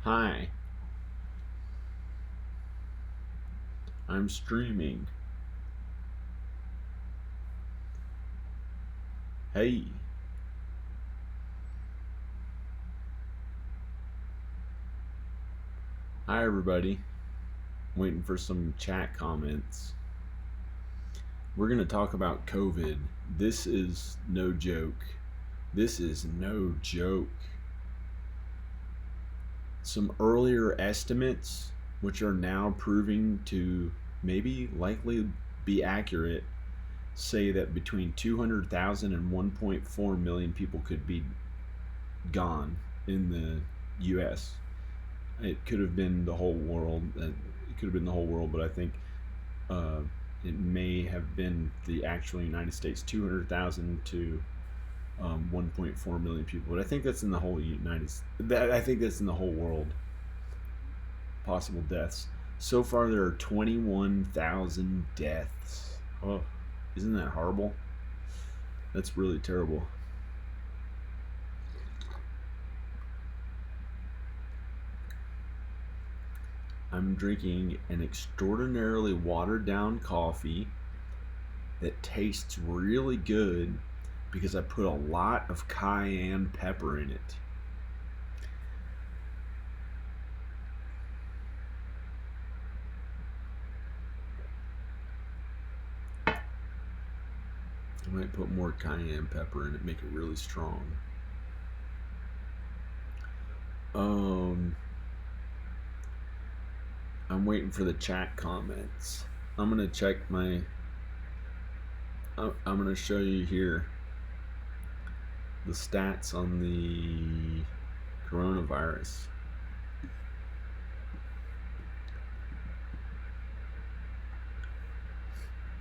Hi, I'm streaming. Hey, hi everybody. Waiting for some chat comments. We're going to talk about COVID. This is no joke. This is no joke. Some earlier estimates, which are now proving to maybe likely be accurate, say that between 200,000 and 1.4 million people could be gone in the US. It could have been the whole world. It could have been the whole world, but I think uh, it may have been the actual United States, 200,000 to 1.4 million people. But I think that's in the whole I think that's in the whole world. Possible deaths. So far, there are 21,000 deaths. Oh, isn't that horrible? That's really terrible. I'm drinking an extraordinarily watered down coffee that tastes really good because I put a lot of cayenne pepper in it. I might put more cayenne pepper in it, make it really strong. Um, I'm waiting for the chat comments. I'm gonna check my. I'm gonna show you here the stats on the coronavirus.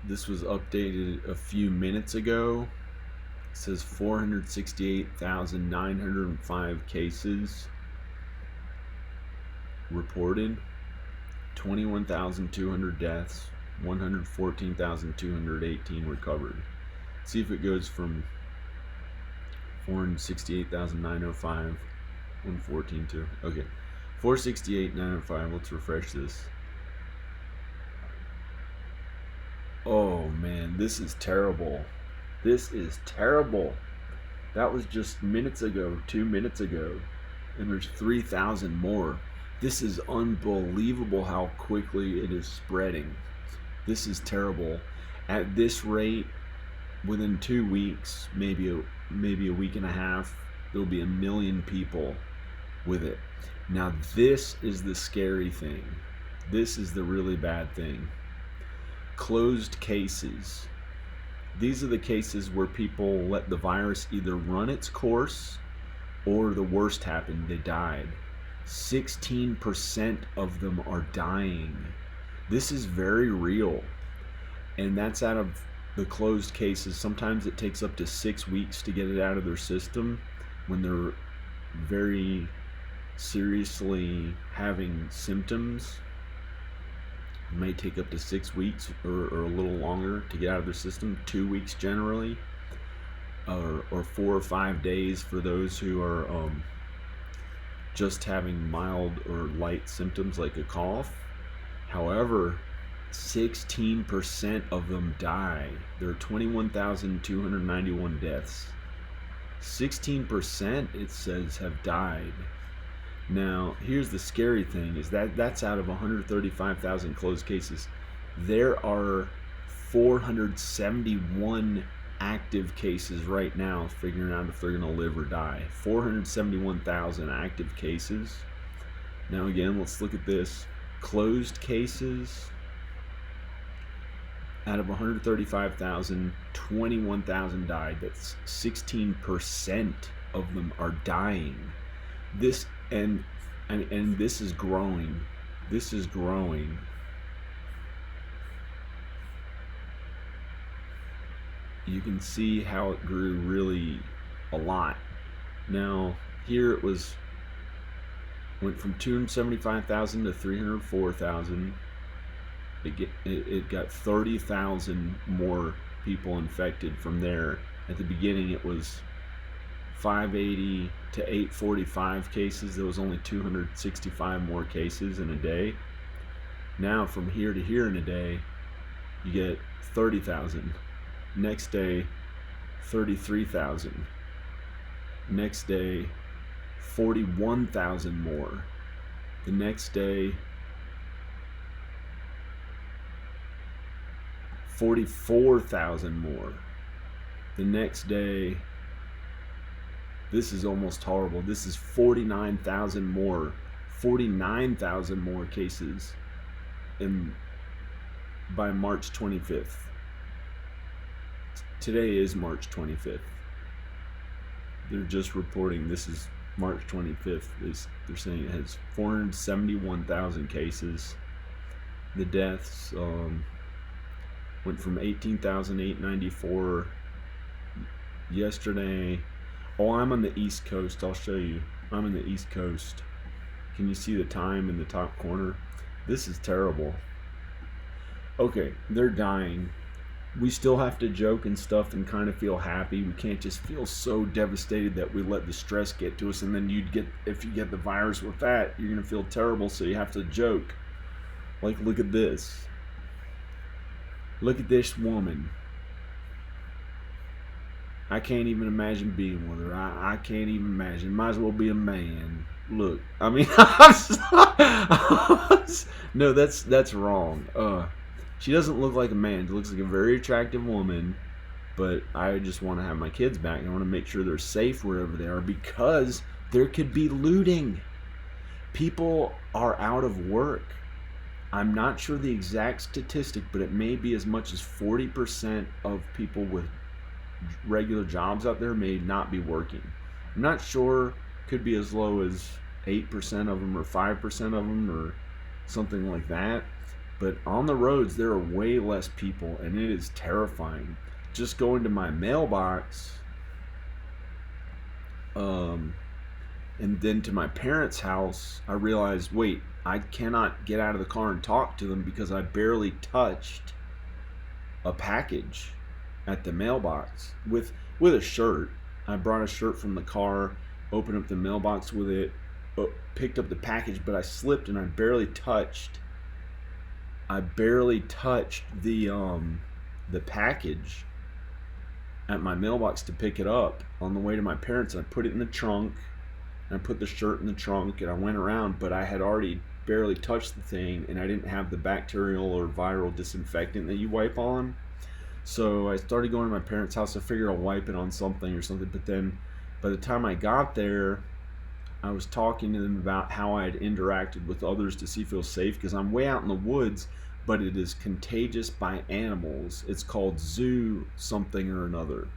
This was updated a few minutes ago. It says 468,905 cases reported, 21,200 deaths, 114,218 recovered. See if it goes from 468,905, 114 to, okay, 468,905. Let's refresh this. Oh man, this is terrible. This is terrible. That was just minutes ago, 2 minutes ago, and there's 3,000 more. This is unbelievable how quickly it is spreading. This is terrible. At this rate, within 2 weeks, maybe a week and a half, there'll be 1 million people with it. Now, this is the scary thing. This is the really bad thing. Closed cases. These are the cases where people let the virus either run its course or the worst happened, they died. 16% of them are dying. This is very real. And that's out of the closed cases. Sometimes it takes up to 6 weeks to get it out of their system when they're very seriously having symptoms. It may take up to 6 weeks or a little longer to get out of their system. 2 weeks generally, or 4 or 5 days for those who are just having mild or light symptoms like a cough. However, 16% of them die. There are 21,291 deaths. 16%, it says, have died. Now, here's the scary thing, is that's out of 135,000 closed cases. There are 471 active cases right now, figuring out if they're going to live or die. 471,000 active cases. Now again, let's look at this. Closed cases, out of 135,000, 21,000 died. That's 16% of them are dying. This and this is growing. This is growing. You can see how it grew really a lot. Now here it went from 275,000 to 304,000. It got 30,000 more people infected from there. At the beginning, it was 580 to 845 cases. There was only 265 more cases in a day. Now from here to here in a day, you get 30,000. Next day, 33,000. Next day, 41,000 more. The next day, 44,000 more. The next day, this is almost horrible. This is 49,000 more. 49,000 more cases by March 25th. Today is March 25th. They're just reporting this is March 25th. They're saying it has 471,000 cases. The deaths went from 18,894 yesterday. Oh, I'm on the East Coast. I'll show you. I'm in the East Coast. Can you see the time in the top corner? This is terrible. Okay, they're dying. We still have to joke and stuff and kind of feel happy. We can't just feel so devastated that we let the stress get to us, and then if you get the virus with that, you're gonna feel terrible, so you have to joke. Like, look at this. Look at this woman. I can't even imagine being with her. I can't even imagine. Might as well be a man. Look, I mean, no, that's wrong. She doesn't look like a man. She looks like a very attractive woman, but I just want to have my kids back. I want to make sure they're safe wherever they are, because there could be looting. People are out of work. I'm not sure the exact statistic, but it may be as much as 40% of people with regular jobs out there may not be working. I'm not sure. Could be as low as 8% of them or 5% of them or something like that. But on the roads, there are way less people, and it is terrifying. Just going to my mailbox, and then to my parents' house, I realized, wait, I cannot get out of the car and talk to them because I barely touched a package at the mailbox with a shirt. I brought a shirt from the car, opened up the mailbox with it, picked up the package, but I slipped and I barely touched the package at my mailbox to pick it up on the way to my parents. I put it in the trunk, and I put the shirt in the trunk, and I went around, but I had already barely touched the thing, and I didn't have the bacterial or viral disinfectant that you wipe on. So I started going to my parents' house. I figured I'll wipe it on something or something, but then by the time I got there, I was talking to them about how I had interacted with others to see if it was safe, because I'm way out in the woods, but it is contagious by animals. It's called zoo something or another.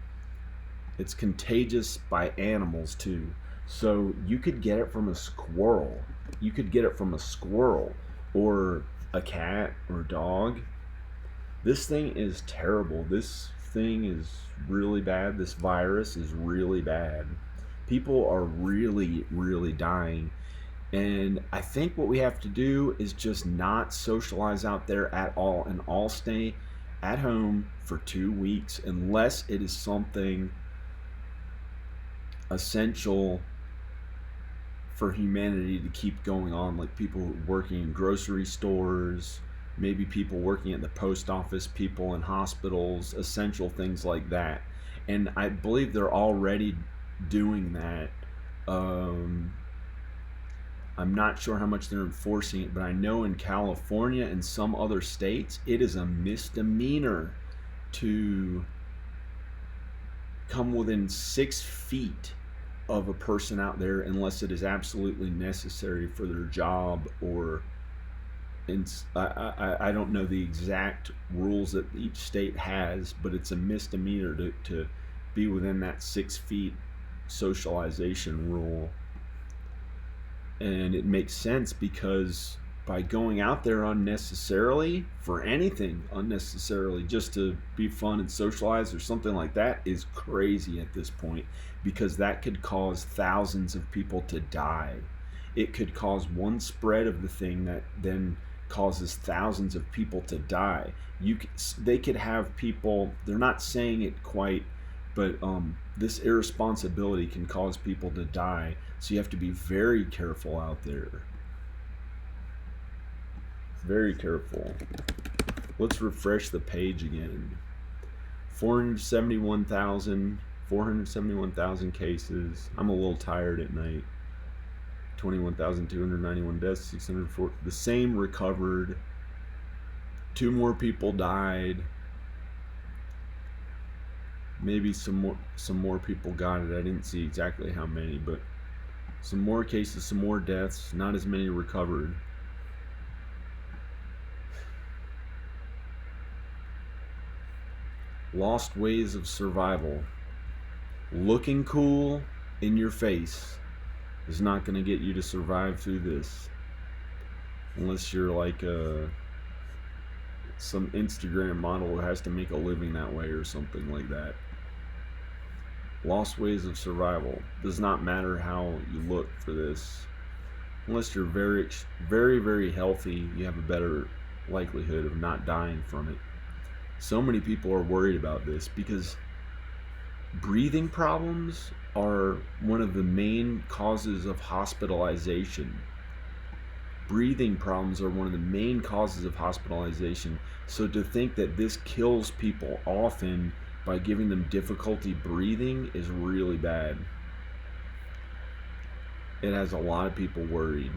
It's contagious by animals too. So you could get it from a squirrel. You could get it from a squirrel or a cat or a dog. This thing is terrible. This thing is really bad. This virus is really bad. People are really, really dying. And I think what we have to do is just not socialize out there at all, and all stay at home for 2 weeks unless it is something essential for humanity to keep going on, like people working in grocery stores, maybe people working at the post office, people in hospitals, essential things like that. And I believe they're already doing that. I'm not sure how much they're enforcing it, but I know in California and some other states, it is a misdemeanor to come within 6 feet of a person out there unless it is absolutely necessary for their job, or I don't know the exact rules that each state has, but it's a misdemeanor to be within that 6 feet socialization rule. And it makes sense, because by going out there unnecessarily for anything, unnecessarily just to be fun and socialize or something like that, is crazy at this point, because that could cause thousands of people to die. It could cause one spread of the thing that then causes thousands of people to die. They could have people, they're not saying it quite, but This irresponsibility can cause people to die, so you have to be very careful out there. Very careful. Let's refresh the page again. 471,000 cases. I'm a little tired at night. 21,291 deaths, 604. The same recovered. 2 more people died. Maybe some more people got it. I didn't see exactly how many, but some more cases, some more deaths, not as many recovered. Lost ways of survival. Looking cool in your face is not going to get you to survive through this, unless you're like some Instagram model who has to make a living that way or something like that. Lost ways of survival. Does not matter how you look for this. Unless you're very, very, very healthy, you have a better likelihood of not dying from it. So many people are worried about this because breathing problems are one of the main causes of hospitalization. Breathing problems are one of the main causes of hospitalization. So to think that this kills people often by giving them difficulty breathing is really bad. It has a lot of people worried.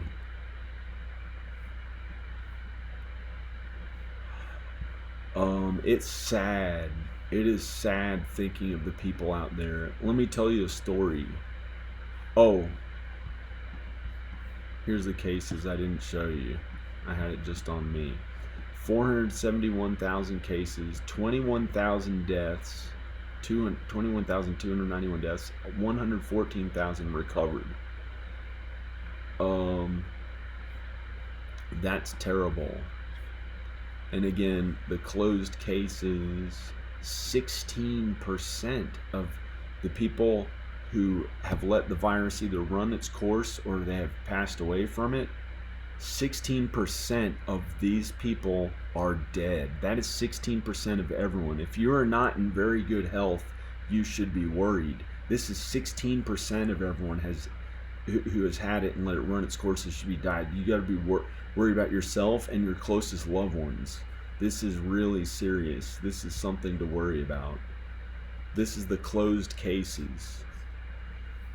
It's sad. It is sad thinking of the people out there. Let me tell you a story. Oh, here's the cases I didn't show you. I had it just on me. 471,000 cases, 21,000 deaths, 21,291 deaths, 114,000 recovered. That's terrible. And again, the closed cases, 16% of the people who have let the virus either run its course or they have passed away from it, 16% of these people are dead. That is 16% of everyone. If you are not in very good health, you should be worried. This is 16% of everyone who has had it and let it run its course and should be died. You got to be worry about yourself and your closest loved ones. This is really serious. This is something to worry about. This is the closed cases.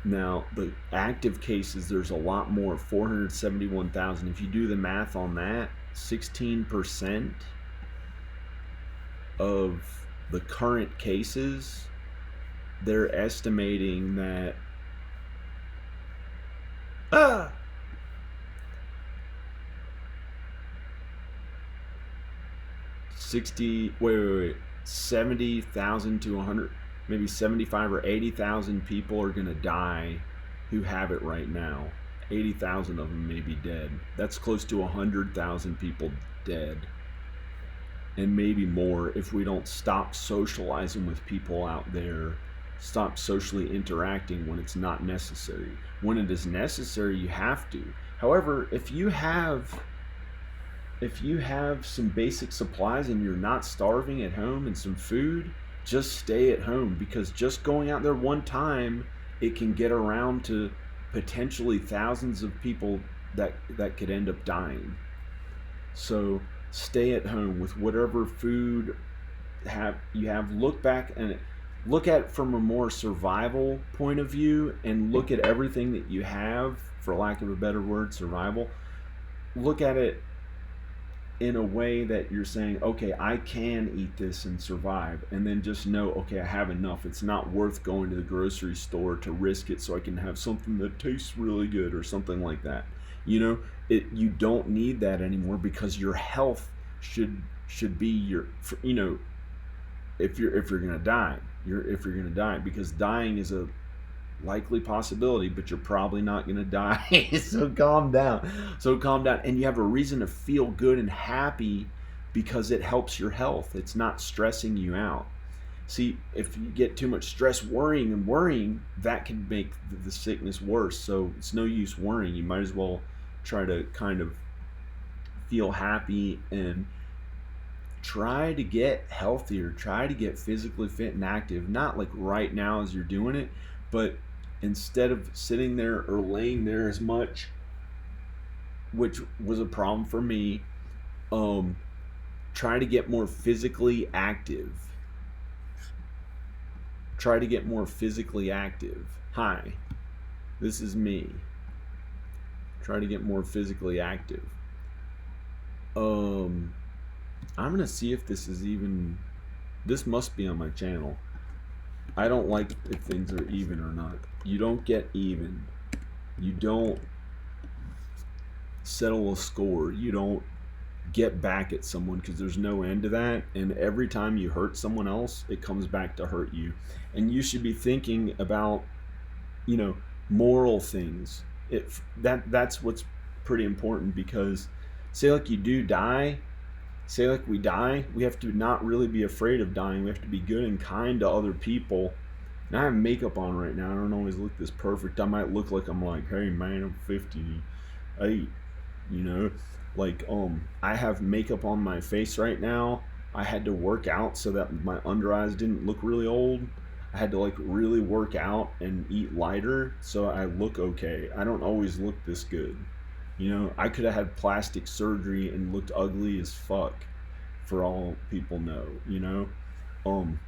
Now, the active cases, there's a lot more, 471,000. If you do the math on that, 16% of the current cases, they're estimating that 70,000 to 100, maybe 75 or 80,000 people are going to die who have it right now. 80,000 of them may be dead. That's close to 100,000 people dead. And maybe more if we don't stop socializing with people out there, stop socially interacting when it's not necessary. When it is necessary, you have to. However, if you have some basic supplies and you're not starving at home and some food, just stay at home, because just going out there one time, it can get around to potentially thousands of people that could end up dying. So stay at home with whatever food you have. Look back and look at it from a more survival point of view, and look at everything that you have, for lack of a better word, survival. Look at it in a way that you're saying, okay, I can eat this and survive, and then just know, okay, I have enough. It's not worth going to the grocery store to risk it so I can have something that tastes really good or something like that. You don't need that anymore, because your health should be your, if you're going to die, because dying is a likely possibility, but you're probably not going to die. So calm down. And you have a reason to feel good and happy, because it helps your health. It's not stressing you out. See, if you get too much stress, worrying, that can make the sickness worse. So it's no use worrying. You might as well try to kind of feel happy and try to get healthier, try to get physically fit and active, not like right now as you're doing it, but instead of sitting there or laying there as much, which was a problem for me, um, try to get more physically active. Try to get more physically active. Hi, this is me. Try to get more physically active. I'm gonna see if this is even. This must be on my channel. I don't like if things are even or not. You don't get even. You don't settle a score. You don't get back at someone, because there's no end to that. And every time you hurt someone else, it comes back to hurt you. And you should be thinking about, moral things. That's what's pretty important, because say like you do die, say like we die, we have to not really be afraid of dying. We have to be good and kind to other people. And I have makeup on right now. I don't always look this perfect. I might look like I'm like, hey man, I'm 58, like I have makeup on my face right now. I had to work out so that my under eyes didn't look really old. I had to like really work out and eat lighter so I look okay. I don't always look this good. I could have had plastic surgery and looked ugly as fuck, for all people know. Um,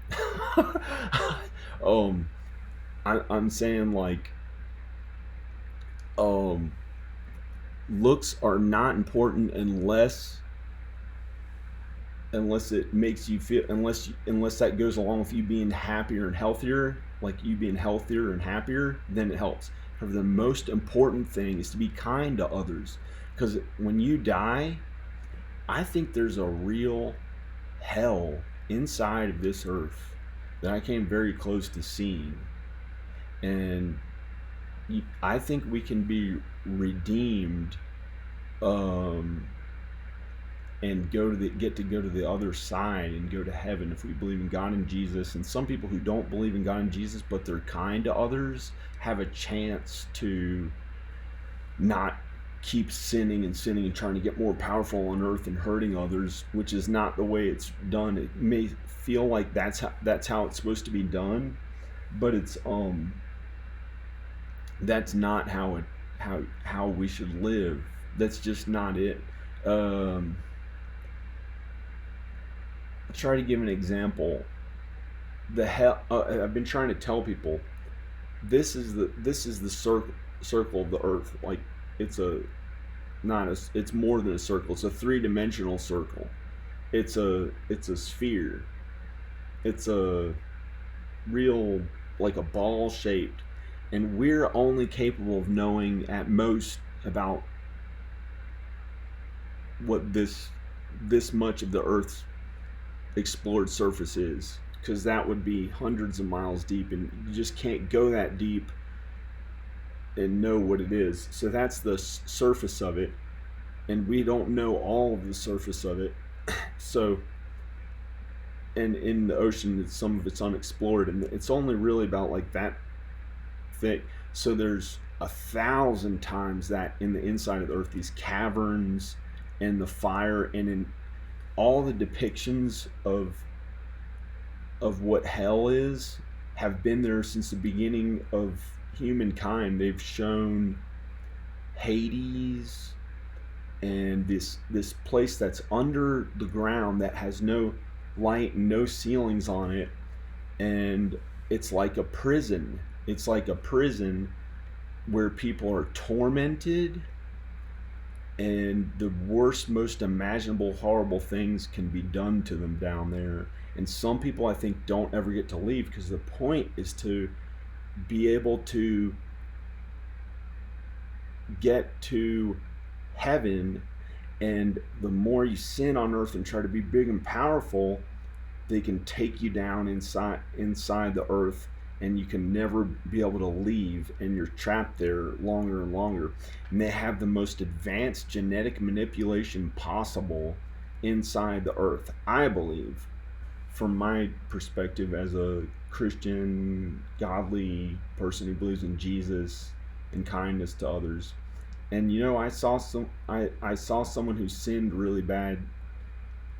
I'm saying like, looks are not important unless it makes you feel, unless that goes along with you being happier and healthier, like you being healthier and happier, then it helps. However, the most important thing is to be kind to others, because when you die, I think there's a real hell inside of this earth that I came very close to seeing. And I think we can be redeemed, and get to go to the other side and go to heaven if we believe in God and Jesus. And some people who don't believe in God and Jesus but they're kind to others have a chance to not keep sinning and trying to get more powerful on earth and hurting others, which is not the way it's done. It may feel like that's how it's supposed to be done, but it's that's not how we should live. That's just not it. I'll try to give an example. I've been trying to tell people, this is the circle of the earth. Like it's more than a circle. It's a 3-dimensional circle. It's a sphere. It's a real, like a ball shaped, and we're only capable of knowing at most about what this much of the Earth's explored surface is, because that would be hundreds of miles deep, and you just can't go that deep and know what it is. So that's the surface of it, and we don't know all of the surface of it. So, and in the ocean, some of it's unexplored, and it's only really about like that thick. So there's 1,000 times that in the inside of the earth, these caverns and the fire, and in all the depictions of what hell is have been there since the beginning of humankind. They've shown Hades and this place that's under the ground that has no light and no ceilings on it, and it's like a prison. It's like a prison where people are tormented, and the worst, most imaginable, horrible things can be done to them down there. And some people, I think, don't ever get to leave, because the point is to be able to get to heaven. And the more you sin on earth and try to be big and powerful, they can take you down inside the earth, and you can never be able to leave, and you're trapped there longer and longer. And they have the most advanced genetic manipulation possible inside the earth, I believe, from my perspective as a Christian, godly person who believes in Jesus and kindness to others. And I saw someone who sinned really bad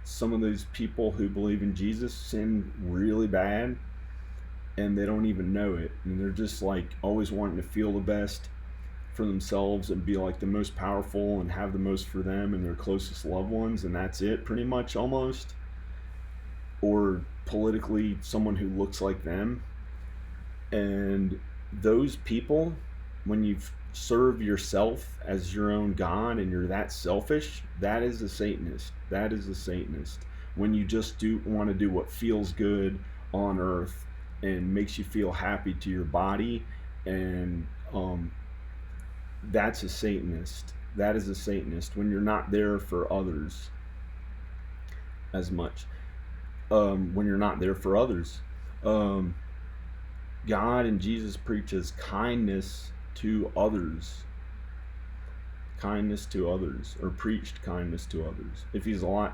some of those people who believe in Jesus sin really bad, and they don't even know it, and they're just like always wanting to feel the best for themselves and be like the most powerful and have the most for them and their closest loved ones, and that's it pretty much, almost. Or politically someone who looks like them. And those people, when you serve yourself as your own God and you're that selfish, that is a Satanist. That is a Satanist. When you just want to do what feels good on earth and makes you feel happy to your body, and that's a Satanist. That is a Satanist. When you're not there for others as much. When you're not there for others. God and Jesus preaches kindness to others. Kindness to others, or preached kindness to others. If he's alive,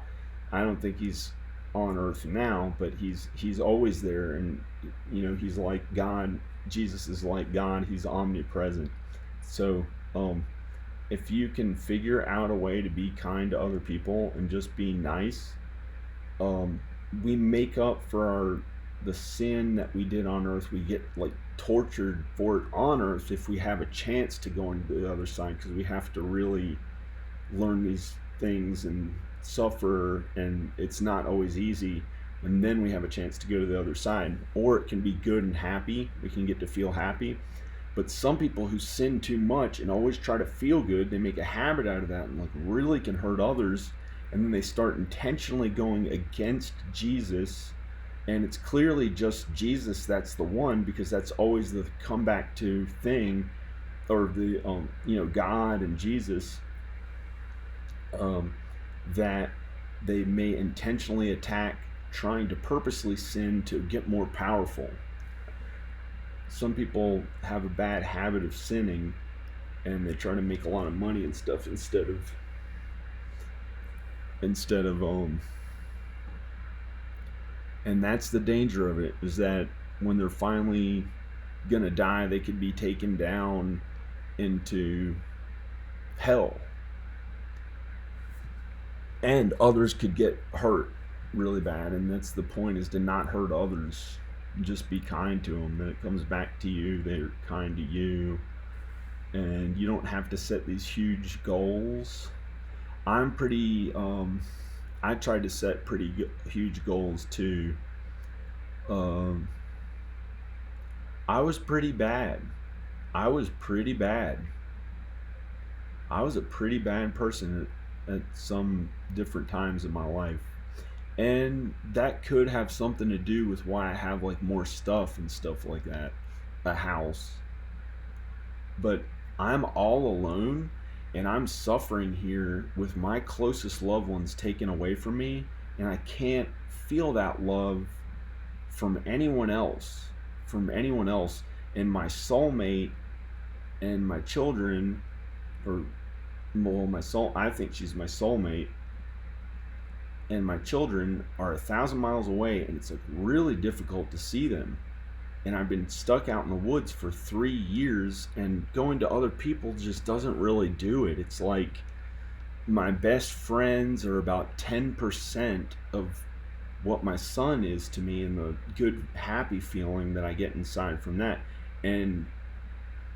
I don't think he's on earth now, but he's always there, and he's like God. Jesus is like God. He's omnipresent. So if you can figure out a way to be kind to other people and just be nice, we make up for the sin that we did on earth. We get like tortured for it on earth if we have a chance to go into the other side, because we have to really learn these things and suffer, and it's not always easy, and then we have a chance to go to the other side. Or it can be good and happy, we can get to feel happy. But some people who sin too much and always try to feel good, they make a habit out of that and like really can hurt others, and then they start intentionally going against Jesus. And it's clearly just Jesus that's the one, because that's always the comeback to thing, or the God and Jesus, that they may intentionally attack, trying to purposely sin to get more powerful. Some people have a bad habit of sinning, and they try to make a lot of money and stuff instead of and that's the danger of it, is that when they're finally gonna die, they could be taken down into hell, and others could get hurt really bad. And that's the point, is to not hurt others. Just be kind to them. Then it comes back to you. They're kind to you, and you don't have to set these huge goals. I'm pretty I tried to set pretty huge goals too. I was pretty bad. I was a pretty bad person at some different times in my life. And that could have something to do with why I have like more stuff and stuff like that. A house. But I'm all alone, and I'm suffering here with my closest loved ones taken away from me, and I can't feel that love from anyone else. And my soulmate and my children, I think she's my soulmate, and my children are 1,000 miles away, and it's like really difficult to see them. And I've been stuck out in the woods for 3 years, and going to other people just doesn't really do it. It's like my best friends are about 10% of what my son is to me, and the good, happy feeling that I get inside from that, and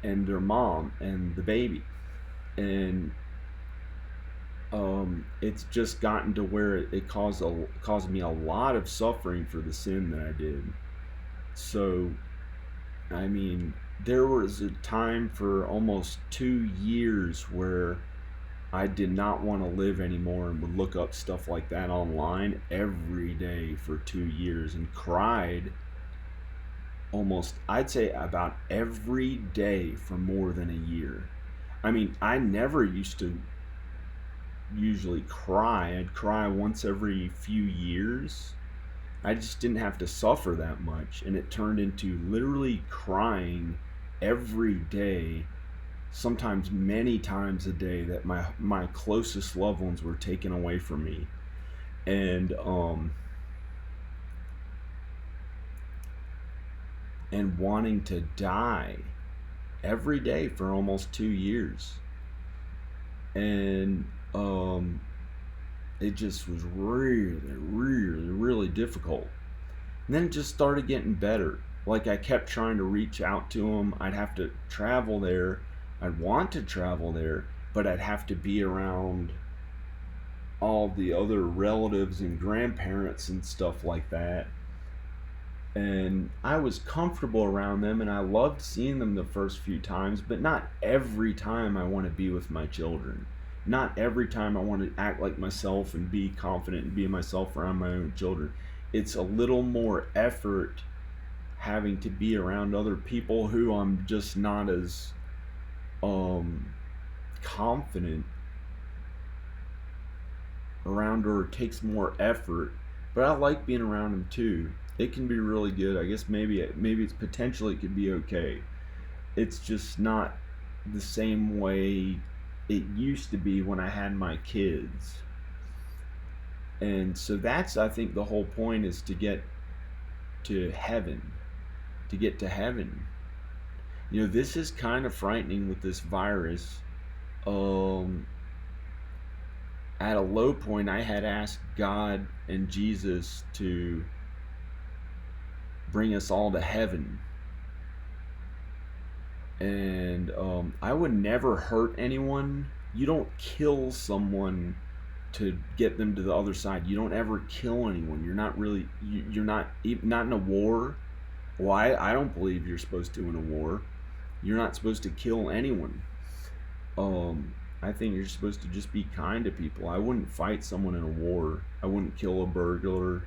their mom and the baby. And it's just gotten to where it caused me a lot of suffering for the sin that I did. So, I mean, there was a time for almost 2 years where I did not want to live anymore, and would look up stuff like that online every day for 2 years, and cried almost, I'd say, about every day for more than a year. I mean, I never used to usually cry. I'd cry once every few years. I just didn't have to suffer that much, and it turned into literally crying every day, sometimes many times a day, that my closest loved ones were taken away from me. And wanting to die every day for almost 2 years. And it just was really, really, really difficult. And then it just started getting better. Like I kept trying to reach out to them. I'd have to travel there. I'd want to travel there, but I'd have to be around all the other relatives and grandparents and stuff like that. And I was comfortable around them and I loved seeing them the first few times, but not every time I want to be with my children. Not every time I want to act like myself and be confident and be myself around my own children. It's a little more effort having to be around other people who I'm just not as confident around, or it takes more effort. But I like being around them too. It can be really good. I guess maybe it's potentially it could be okay. It's just not the same way it used to be when I had my kids. And so that's, I think, the whole point is to get to heaven. To get to heaven. You know, this is kind of frightening with this virus. At a low point, I had asked God and Jesus to bring us all to heaven. And I would never hurt anyone. You don't kill someone to get them to the other side. You don't ever kill anyone. You're not really, you're not in a war. Well, I don't believe you're supposed to in a war. You're not supposed to kill anyone. I think you're supposed to just be kind to people. I wouldn't fight someone in a war. I wouldn't kill a burglar.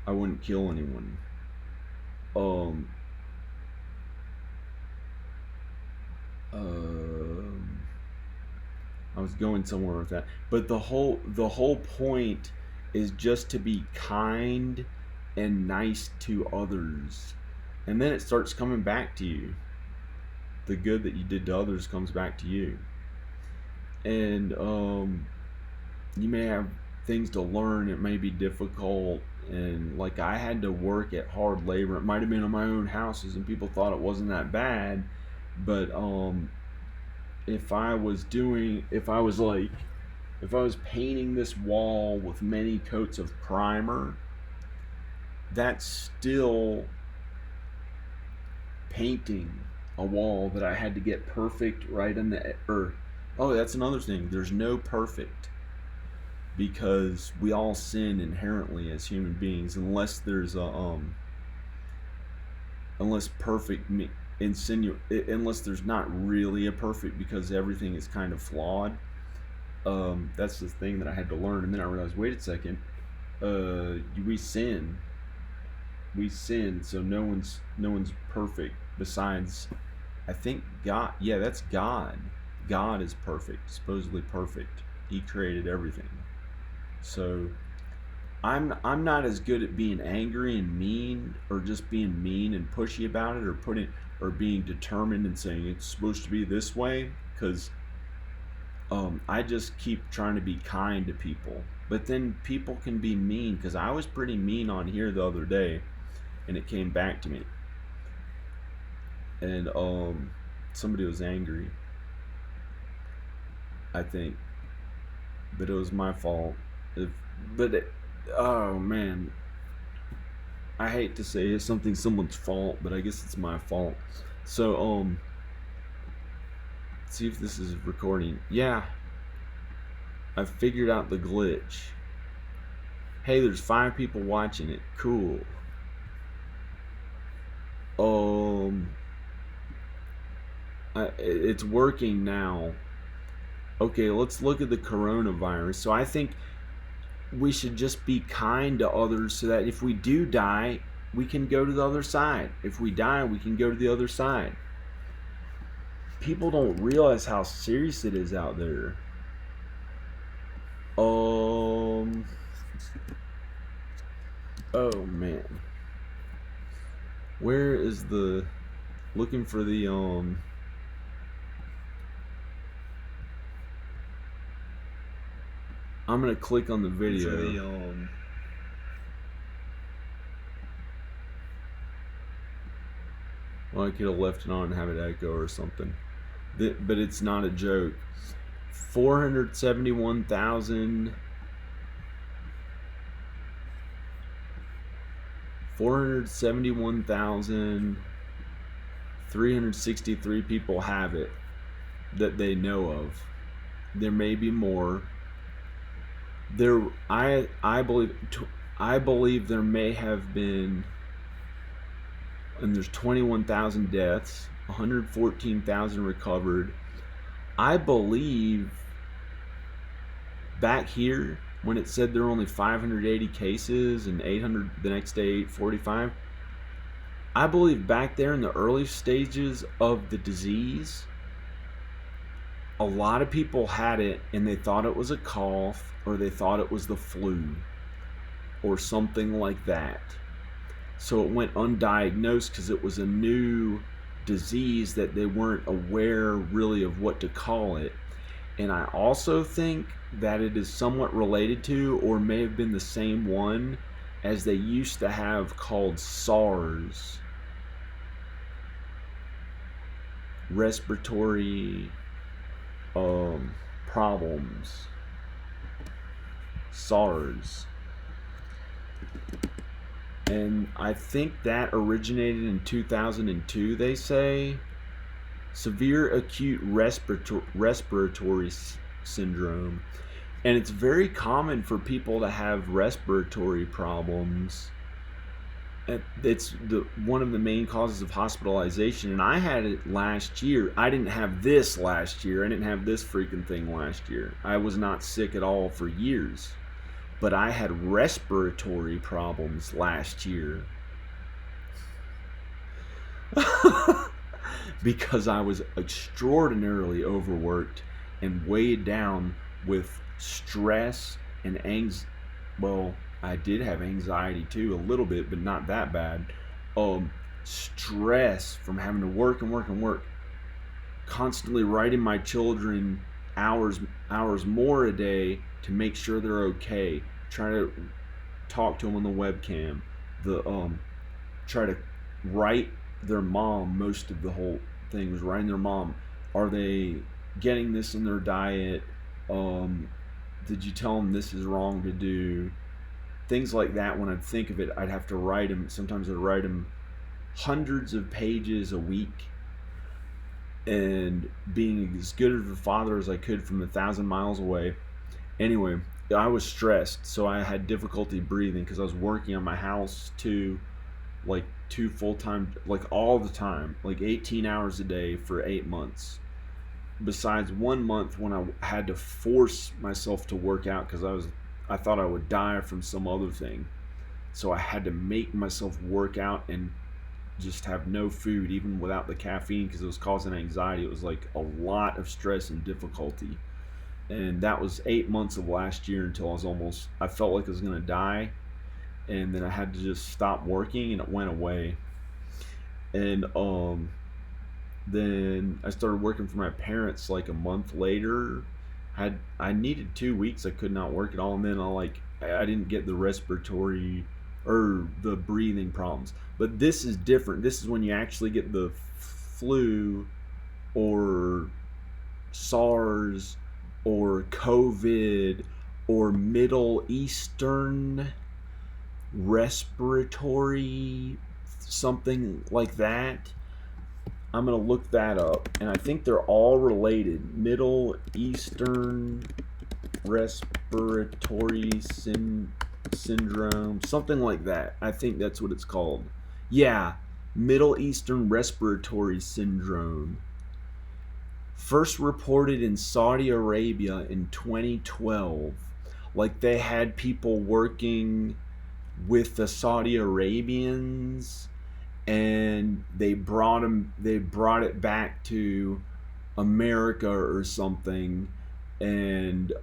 I wouldn't kill anyone. Um, I was going somewhere with that, but the whole point is just to be kind and nice to others, and then it starts coming back to you. The good that you did to others comes back to you, and you may have things to learn. It may be difficult, and like I had to work at hard labor. It might have been in my own houses, and people thought it wasn't that bad, but if I was painting this wall with many coats of primer, that's still painting a wall that I had to get perfect right in the or oh, that's another thing. There's no perfect, because we all sin inherently as human beings, unless there's a unless perfect unless there's not really a perfect, because everything is kind of flawed. That's the thing that I had to learn, and then I realized, wait a second, we sin, so no one's perfect besides, I think, God. Yeah, that's God. God is perfect, supposedly perfect. He created everything. So I'm not as good at being angry and mean, or just being mean and pushy about it, or being determined and saying it's supposed to be this way, because I just keep trying to be kind to people. But then people can be mean, because I was pretty mean on here the other day, and it came back to me. And somebody was angry, I think, but it was my fault. Oh man, I hate to say it's someone's fault, but I guess it's my fault. So let's see if this is recording. Yeah, I figured out the glitch. Hey, there's 5 people watching it. Cool. It's working now. Okay, let's look at the coronavirus. So I think we should just be kind to others, so that if we do die, we can go to the other side. If we die, we can go to the other side. People don't realize how serious it is out there. Oh man. Where is the looking for the I'm gonna click on the video. Well, I could have left it on and have it echo or something. But it's not a joke. 471,000 471,363 people have it that they know of. There may be more. There, I believe there may have been, and there's 21,000 deaths, 114,000 recovered. I believe back here when it said there were only 580 cases and 800 the next day, 845. I believe back there in the early stages of the disease, a lot of people had it and they thought it was a cough or they thought it was the flu or something like that. So it went undiagnosed because it was a new disease that they weren't aware really of what to call it. And I also think that it is somewhat related to, or may have been the same one as they used to have called SARS. Respiratory problems. SARS. And I think that originated in 2002, they say. Severe acute respiratory syndrome. And it's very common for people to have respiratory problems. It's one of the main causes of hospitalization. And I had it last year. I didn't have this last year. I didn't have this freaking thing last year. I was not sick at all for years. But I had respiratory problems last year. Because I was extraordinarily overworked and weighed down with stress and anxiety. Well, I did have anxiety too, a little bit, but not that bad. Stress from having to work and work and work. Constantly writing my children hours more a day to make sure they're okay. Trying to talk to them on the webcam. Try to write their mom. Most of the whole thing was writing their mom. Are they getting this in their diet? Did you tell them this is wrong to do? Things like that. When I'd think of it, I'd have to write them. Sometimes I'd write them hundreds of pages a week. And being as good of a father as I could from 1,000 miles away. Anyway, I was stressed, so I had difficulty breathing because I was working on my house too, like 2 full-time, like all the time, like 18 hours a day for 8 months. Besides 1 month when I had to force myself to work out because I thought I would die from some other thing. So I had to make myself work out and just have no food, even without the caffeine, because it was causing anxiety. It was like a lot of stress and difficulty. And that was 8 months of last year until I felt like I was going to die. And then I had to just stop working and it went away. And then I started working for my parents like a month later. I needed 2 weeks. I could not work at all. And then I didn't get the respiratory or the breathing problems. But this is different. This is when you actually get the flu or SARS or COVID or Middle Eastern respiratory something like that. I'm going to look that up, and I think they're all related. Middle Eastern respiratory syndrome, something like that. I think that's what it's called. Yeah, Middle Eastern respiratory syndrome. First reported in Saudi Arabia in 2012. Like they had people working with the Saudi Arabians, and they brought it back to America or something, and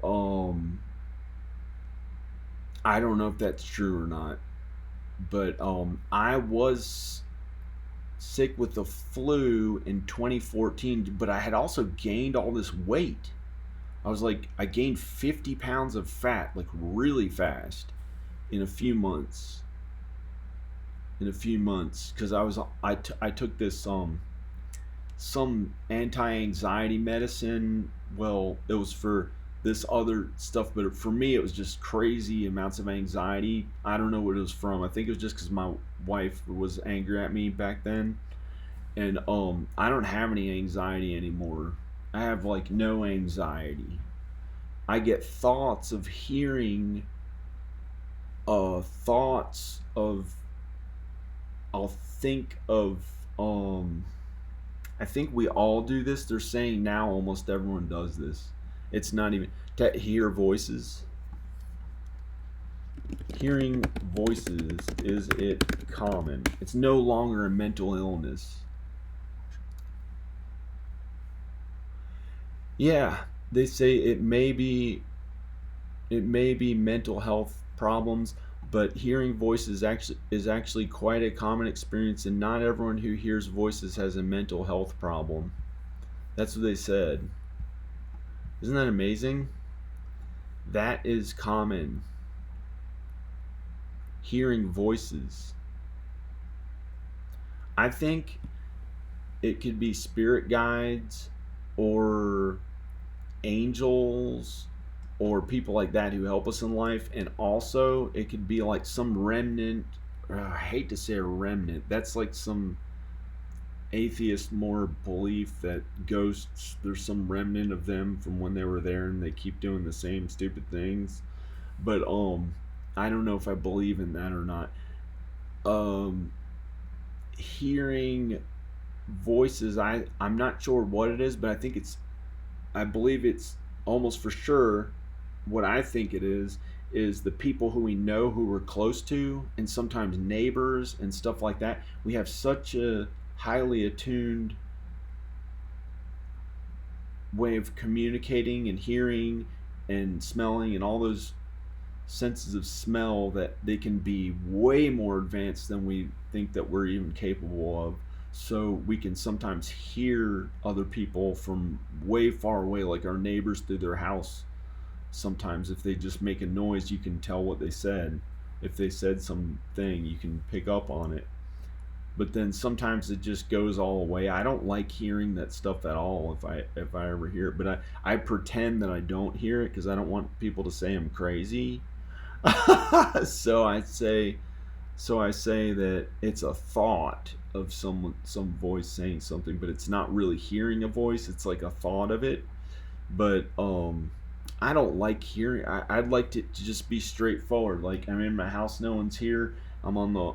I don't know if that's true or not, but I was sick with the flu in 2014, but I had also gained all this weight. I gained 50 pounds of fat like really fast in a few months. Because I took this some anti-anxiety medicine. Well, it was for this other stuff, but for me it was just crazy amounts of anxiety. I don't know what it was from. I think it was just because my wife was angry at me back then, and I don't have any anxiety anymore. I have like no anxiety. I get thoughts of hearing thoughts of I'll think of I think we all do this. They're saying now almost everyone does this. It's not even to hear voices. Hearing voices, is it common? It's no longer a mental illness. Yeah, they say it may be mental health problems, but hearing voices actually quite a common experience, and not everyone who hears voices has a mental health problem. That's what they said. Isn't that amazing? That is common. Hearing voices. I think it could be spirit guides or angels or people like that who help us in life, and also it could be like some remnant. I hate to say a remnant. That's like some atheist more belief that ghosts, there's some remnant of them from when they were there and they keep doing the same stupid things. But I don't know if I believe in that or not. Um Hearing voices, I'm not sure what it is, but I believe it's almost for sure what I think it is the people who we know, who we're close to, and sometimes neighbors and stuff like that. We have such a highly attuned way of communicating and hearing and smelling and all those senses of smell that they can be way more advanced than we think that we're even capable of. So we can sometimes hear other people from way far away, like our neighbors through their house. Sometimes if they just make a noise, you can tell what they said. If they said something, you can pick up on it. But then sometimes it just goes all away. I don't like hearing that stuff at all if I ever hear it, but I pretend that I don't hear it because I don't want people to say I'm crazy. so I say so I say that it's a thought of some voice saying something, but it's not really hearing a voice. It's like a thought of it. But I don't like hearing. I'd like to just be straightforward. Like I'm in my house, no one's here. I'm on the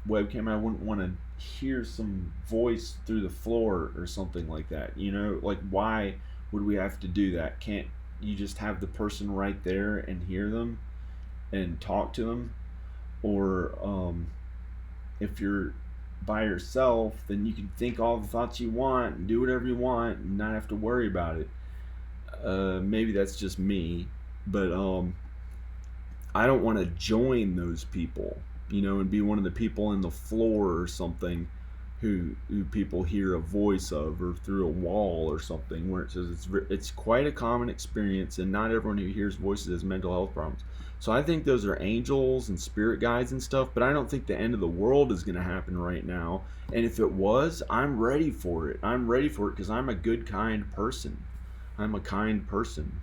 webcam. I wouldn't want to hear some voice through the floor or something like that. Like why would we have to do that? Can't you just have the person right there and hear them and talk to them? Or if you're by yourself, then you can think all the thoughts you want and do whatever you want and not have to worry about it. Maybe that's just me, but I don't want to join those people, and be one of the people in the floor or something who people hear a voice of, or through a wall or something, where it says it's quite a common experience, and not everyone who hears voices has mental health problems. So I think those are angels and spirit guides and stuff, but I don't think the end of the world is going to happen right now. And if it was, I'm ready for it. I'm ready for it because I'm a good, kind person. I'm a kind person.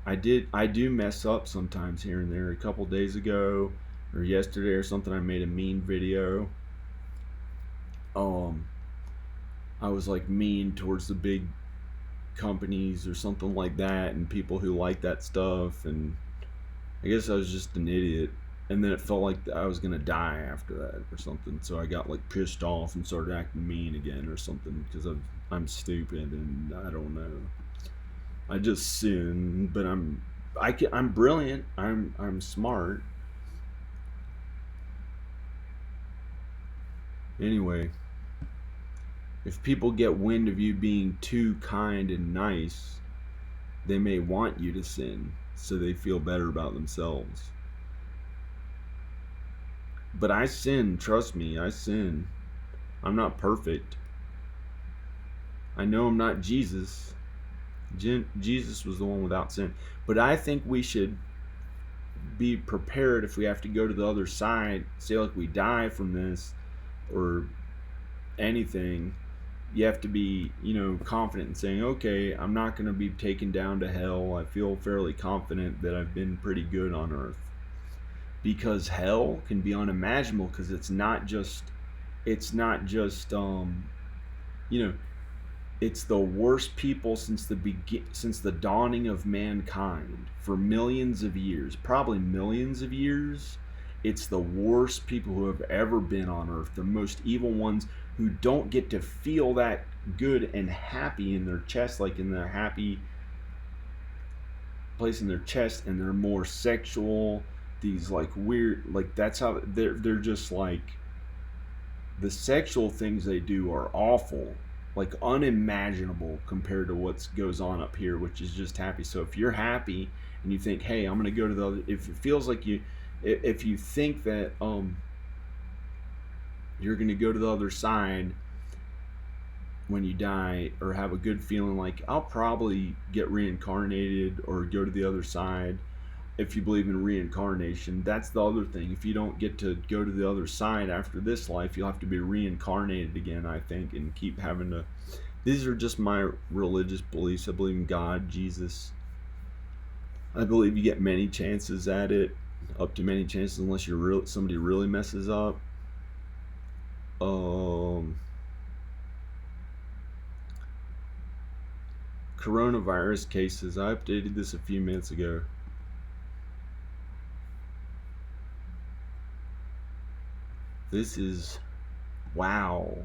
I do mess up sometimes here and there. A couple days ago or yesterday or something, I made a mean video. Um, I was like mean towards the big companies or something like that, and people who like that stuff, and I guess I was just an idiot. And then it felt like I was gonna die after that or something. So I got like pissed off and started acting mean again or something because I'm stupid and I don't know. I just sin, but I'm brilliant. I'm smart. Anyway, if people get wind of you being too kind and nice, they may want you to sin so they feel better about themselves. But I sin, trust me, I sin. I'm not perfect. I know I'm not Jesus. Jesus was the one without sin. But I think we should be prepared if we have to go to the other side, say like we die from this or anything. you have to be, confident in saying, okay, I'm not going to be taken down to hell. I feel fairly confident that I've been pretty good on earth. Because hell can be unimaginable, because it's not just you know it's the worst people since the dawning of mankind, for millions of years, probably millions of years. It's the worst people who have ever been on earth, the most evil ones, who don't get to feel that good and happy in their chest, like in their happy place in their chest, and they're more sexual. These like weird, like that's how they're just like, the sexual things they do are awful, like unimaginable compared to what goes on up here, which is just happy. So if you're happy and you think, hey, I'm gonna go to the other, if it feels like if you think that you're gonna go to the other side when you die, or have a good feeling like, I'll probably get reincarnated or go to the other side. If you believe in reincarnation, that's the other thing. If you don't get to go to the other side after this life, you'll have to be reincarnated again, I think, and keep having to. These are just my religious beliefs. I believe in God, Jesus. I believe you get many chances at it, up to many chances, unless somebody really messes up. Coronavirus cases. I updated this a few minutes ago. This is, wow.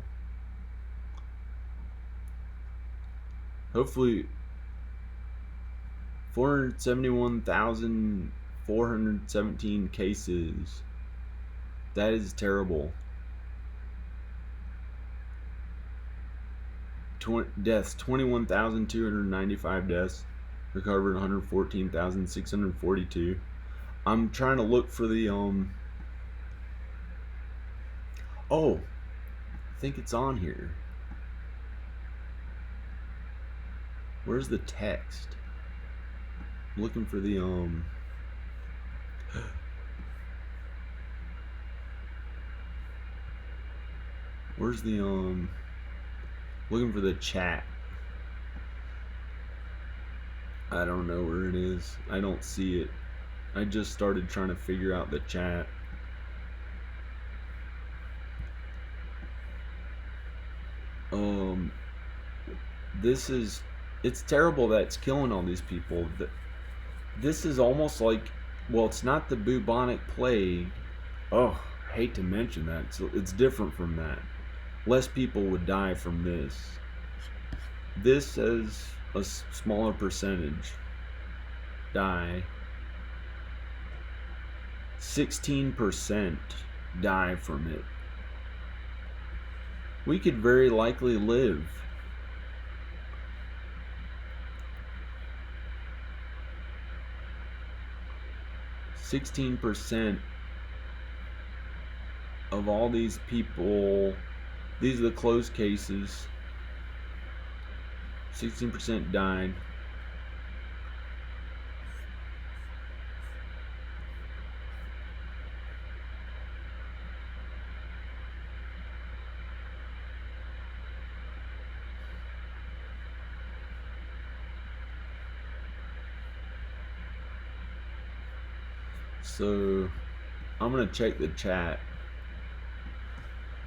Hopefully 471,417 cases. That is terrible. Deaths, 21,295 deaths. Recovered 114,642. I'm trying to look for the oh, I think it's on here. Where's the text? I'm looking for the where's the looking for the chat. I don't know where it is. I don't see it. I just started trying to figure out the chat. It's terrible that it's killing all these people. This is almost like, well, it's not the bubonic plague. Oh, I hate to mention that. It's different from that. Less people would die from this. This says a smaller percentage die. 16% die from it. We could very likely live. %16 of all these people, these are the closed cases. 16% died. So I'm gonna check the chat.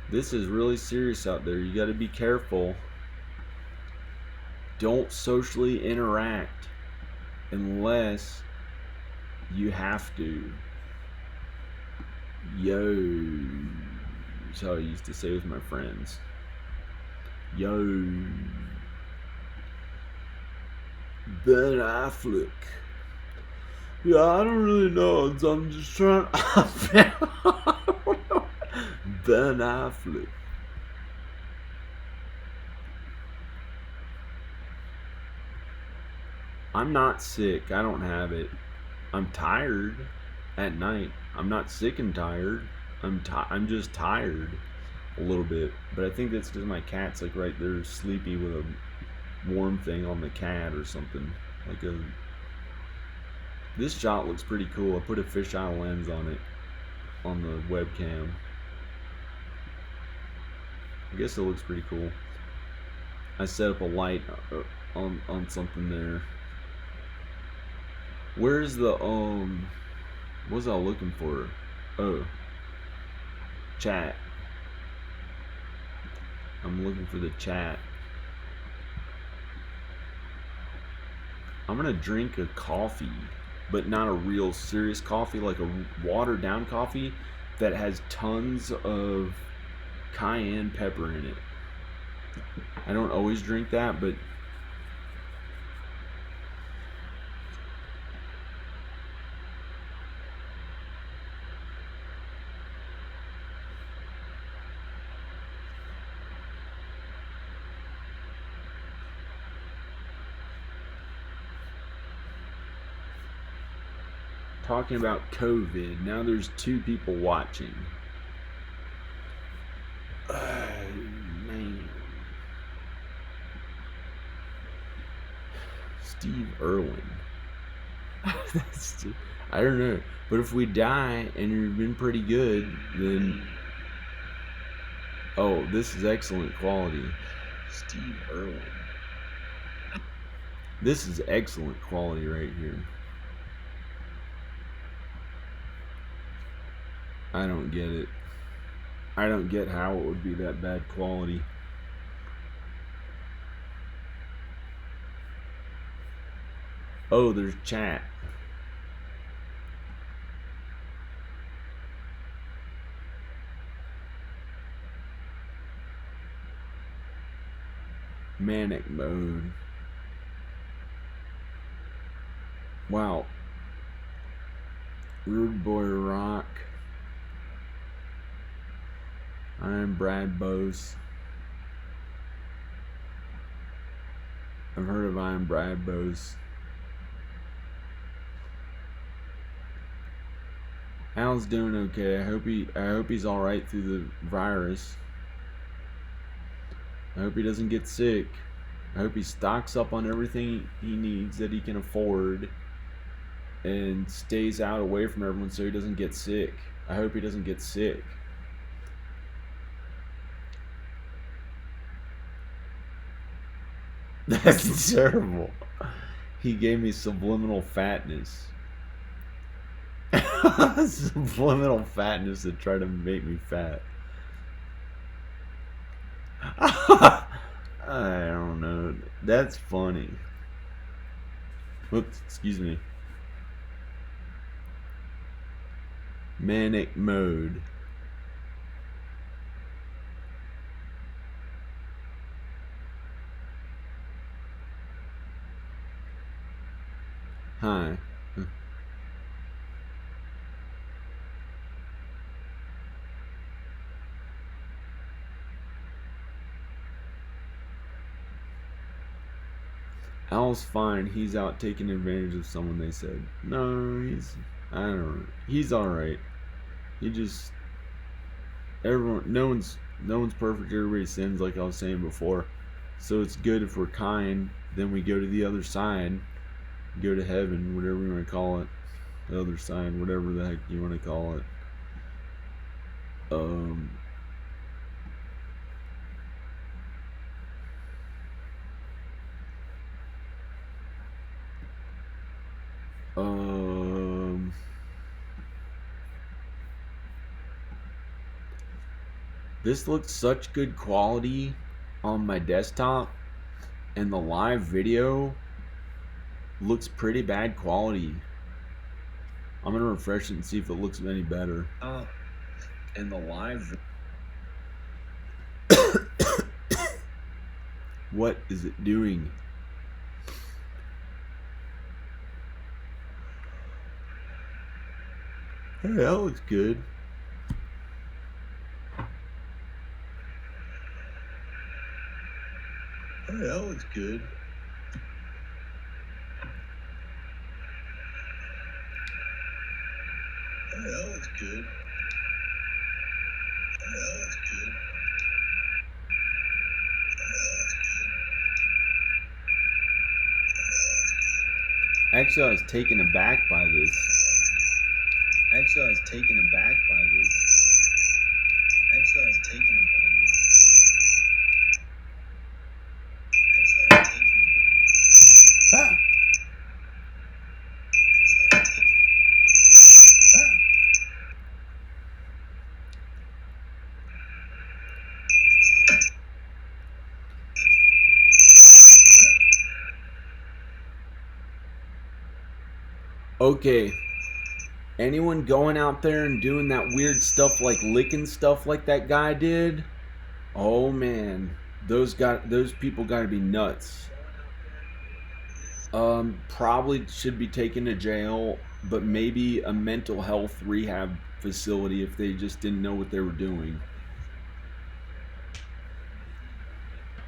This is really serious out there. You gotta be careful. Don't socially interact unless you have to. Yo, that's how I used to say with my friends. Yo, Ben Affleck. Yeah, I don't really know. I'm just trying. Ben Affleck. I'm not sick. I don't have it. I'm tired at night. I'm not sick and tired. I'm just tired a little bit. But I think that's because my cat's like right there sleepy with a warm thing on the cat or something. Like a. This shot looks pretty cool. I put a fisheye lens on it on the webcam. I guess it looks pretty cool. I set up a light on something there. Where's the what was I looking for? Oh, chat. I'm looking for the chat. I'm gonna drink a coffee, but not a real serious coffee, like a watered down coffee that has tons of cayenne pepper in it. I don't always drink that, but talking about COVID, now there's 2 people watching. Man. Steve Irwin. I don't know. But if we die and you've been pretty good, then... Oh, this is excellent quality. Steve Irwin. This is excellent quality right here. I don't get it. I don't get how it would be that bad quality. Oh, there's chat. Manic mode. Wow. Rude Boy Rock. I'm Brad Bose. I've heard of I'm Brad Bose. Al's doing okay. I hope he's all right through the virus. I hope he doesn't get sick. I hope he stocks up on everything he needs that he can afford and stays out away from everyone so he doesn't get sick. I hope he doesn't get sick. That's terrible. He gave me subliminal fatness. Subliminal fatness to try to make me fat. I don't know. That's funny. Whoops, excuse me. Manic mode. Hi. Al's fine. He's out taking advantage of someone, they said. No, I don't know. He's alright. He just... no one's perfect. Everybody sins, like I was saying before. So it's good if we're kind. Then we go to the other side. Go to heaven, whatever you want to call it. The other side, whatever the heck you want to call it. This looks such good quality on my desktop, and the live video looks pretty bad quality. I'm gonna refresh it and see if it looks any better. And the live... What is it doing? Hey, that looks good. Hey, that looks good. Hey, that looks good. Hey, that looks good. Actually, I was taken aback by this. Actually, I was taken aback by this. Okay, anyone going out there and doing that weird stuff like licking stuff like that guy did? Oh man, those people got to be nuts. Probably should be taken to jail, but maybe a mental health rehab facility if they just didn't know what they were doing.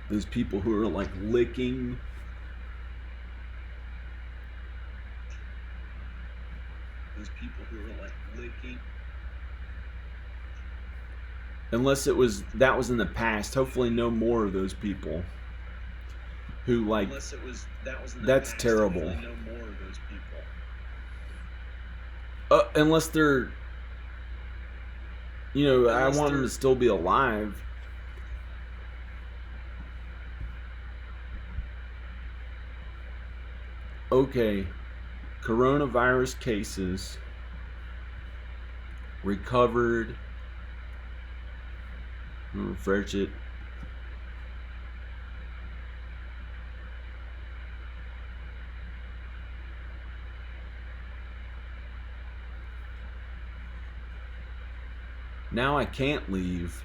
Those people who are like licking. Those people who are like licking. Unless that was in the past. Hopefully, no more of those people who like. Unless that was in the that's past, terrible. Hopefully no more of those people. Unless they're, I want them to still be alive. Okay, coronavirus cases recovered. Refresh it. Now I can't leave.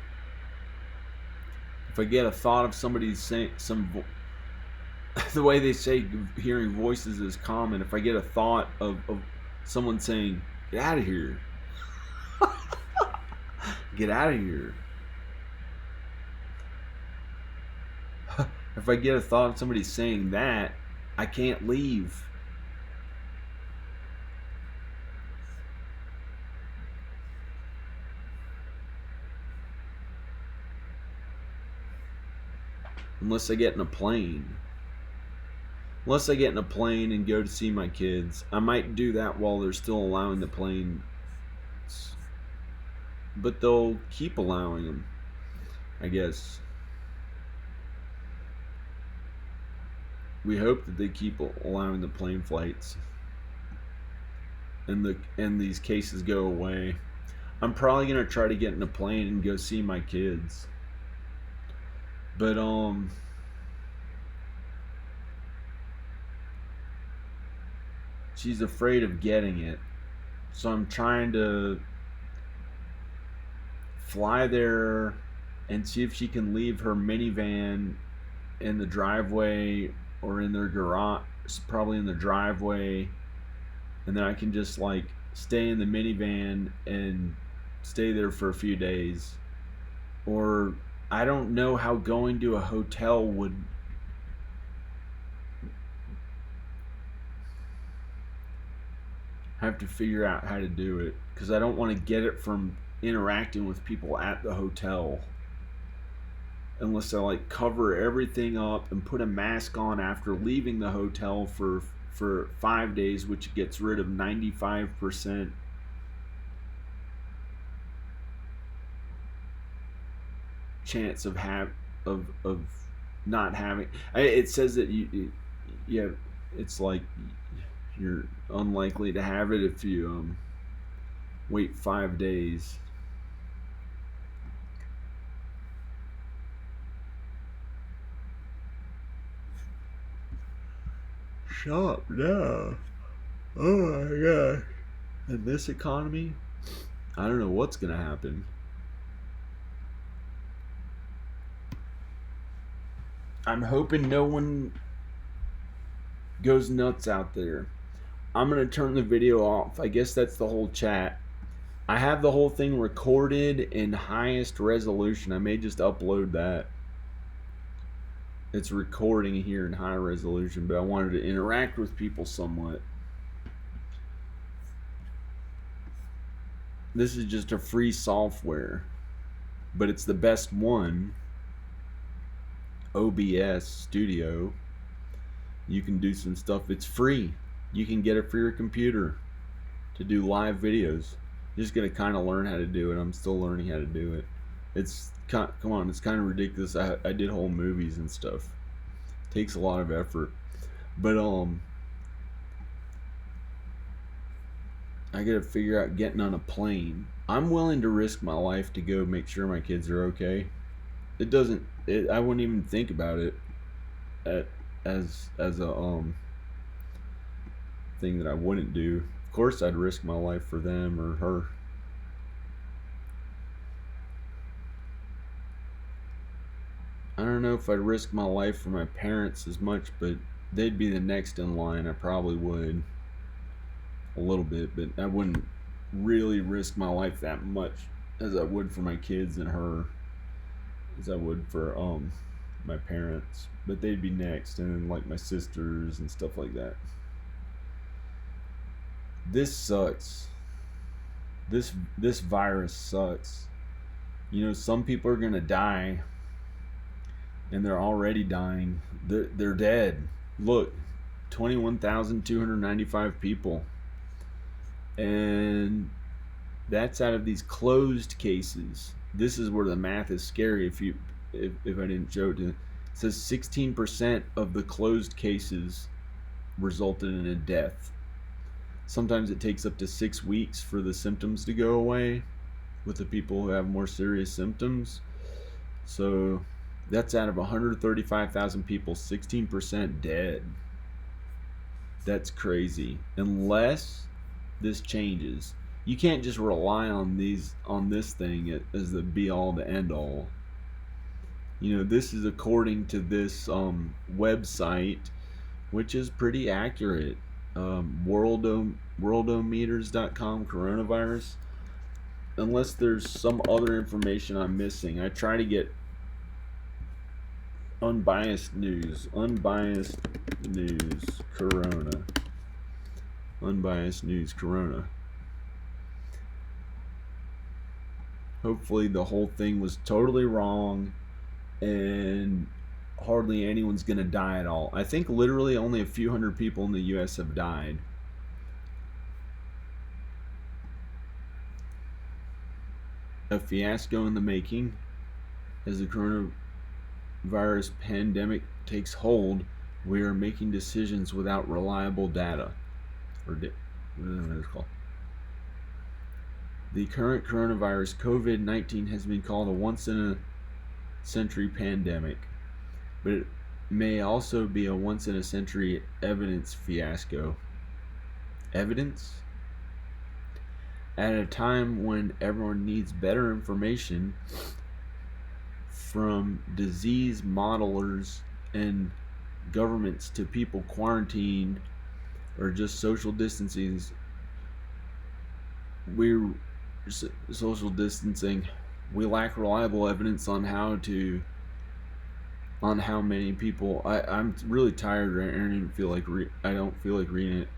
If I get a thought of somebody saying the way they say hearing voices is common. If I get a thought of someone saying, "Get out of here," get out of here. If I get a thought of somebody saying that, I can't leave. Unless I get in a plane. Unless I get in a plane and go to see my kids. I might do that while they're still allowing the plane. But they'll keep allowing them, I guess. We hope that they keep allowing the plane flights. And these cases go away. I'm probably going to try to get in a plane and go see my kids. But she's afraid of getting it. So I'm trying to fly there and see if she can leave her minivan in the driveway or in their garage, probably in the driveway, and then I can just like stay in the minivan and stay there for a few days. Or I don't know how going to a hotel would. Have to figure out how to do it because I don't want to get it from interacting with people at the hotel unless I like cover everything up and put a mask on after leaving the hotel for 5 days, which gets rid of 95% chance of not having. It says that it's like you're unlikely to have it if you wait 5 days. Shop now. Oh my god. In this economy, I don't know what's gonna happen. I'm hoping no one goes nuts out there. I'm going to turn the video off. I guess that's the whole chat. I have the whole thing recorded in highest resolution. I may just upload that. It's recording here in high resolution, but I wanted to interact with people somewhat. This is just a free software, but it's the best one. OBS Studio. You can do some stuff. It's free. You can get it for your computer to do live videos. You're just gonna kind of learn how to do it. I'm still learning how to do it. It's come on. It's kind of ridiculous. I did whole movies and stuff. It takes a lot of effort, but I gotta figure out getting on a plane. I'm willing to risk my life to go make sure my kids are okay. I wouldn't even think about it as a thing that I wouldn't do. Of course, I'd risk my life for them or her. I don't know if I'd risk my life for my parents as much, but they'd be the next in line. I probably would a little bit, but I wouldn't really risk my life that much as I would for my kids and her, as I would for my parents. But they'd be next, and then like my sisters and stuff like that. This sucks. This virus sucks. You know, some people are gonna die, and they're already dying. They're dead. Look, 21,295 people, and that's out of these closed cases. This is where the math is scary. If I didn't show it to you. It says 16% of the closed cases resulted in a death. Sometimes it takes up to 6 weeks for the symptoms to go away with the people who have more serious symptoms. So that's out of 135,000 people, 16% dead. That's crazy. Unless this changes. You can't just rely on this thing as the be all the end all. You know, this is according to this website, which is pretty accurate. Worldometers.com coronavirus. Unless there's some other information I'm missing. I try to get unbiased news corona. Unbiased news corona. Hopefully the whole thing was totally wrong and hardly anyone's gonna die at all. I think literally only a few hundred people in the US have died. A fiasco in the making as the coronavirus pandemic takes hold. We are making decisions without reliable data. What is it called? The current coronavirus, COVID-19, has been called a once-in-a-century pandemic, but it may also be a once-in-a-century evidence fiasco. Evidence? At a time when everyone needs better information from disease modelers and governments to people quarantined or just social distancing, social distancing. We lack reliable evidence on how many people. I'm really tired right now. I don't feel like reading it.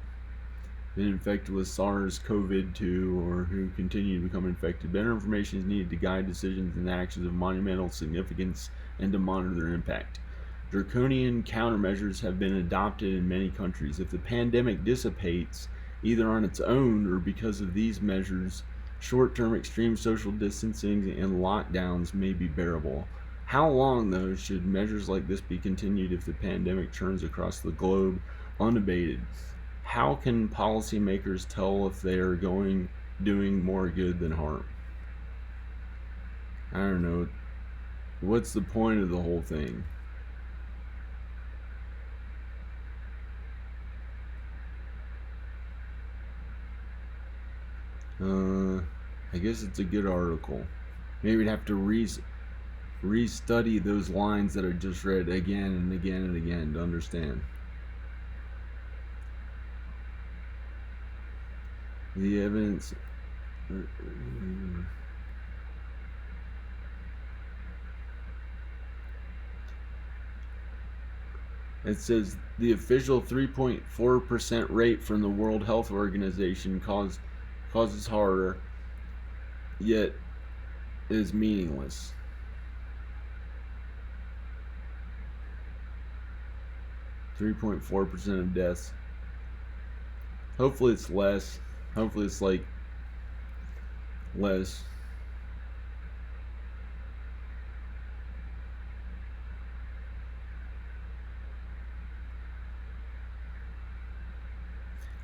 Been infected with SARS-CoV-2 or who continue to become infected. Better information is needed to guide decisions and actions of monumental significance and to monitor their impact. Draconian countermeasures have been adopted in many countries. If the pandemic dissipates, either on its own or because of these measures, short-term extreme social distancing and lockdowns may be bearable. How long, though, should measures like this be continued if the pandemic churns across the globe unabated? How can policymakers tell if they are doing more good than harm? I don't know. What's the point of the whole thing? I guess it's a good article. Maybe we'd have to re-study those lines that I just read again and again and again to understand. The evidence. It says the official 3.4% rate from the World Health Organization causes horror, yet is meaningless. .4% of deaths. Hopefully it's less. Hopefully it's like less.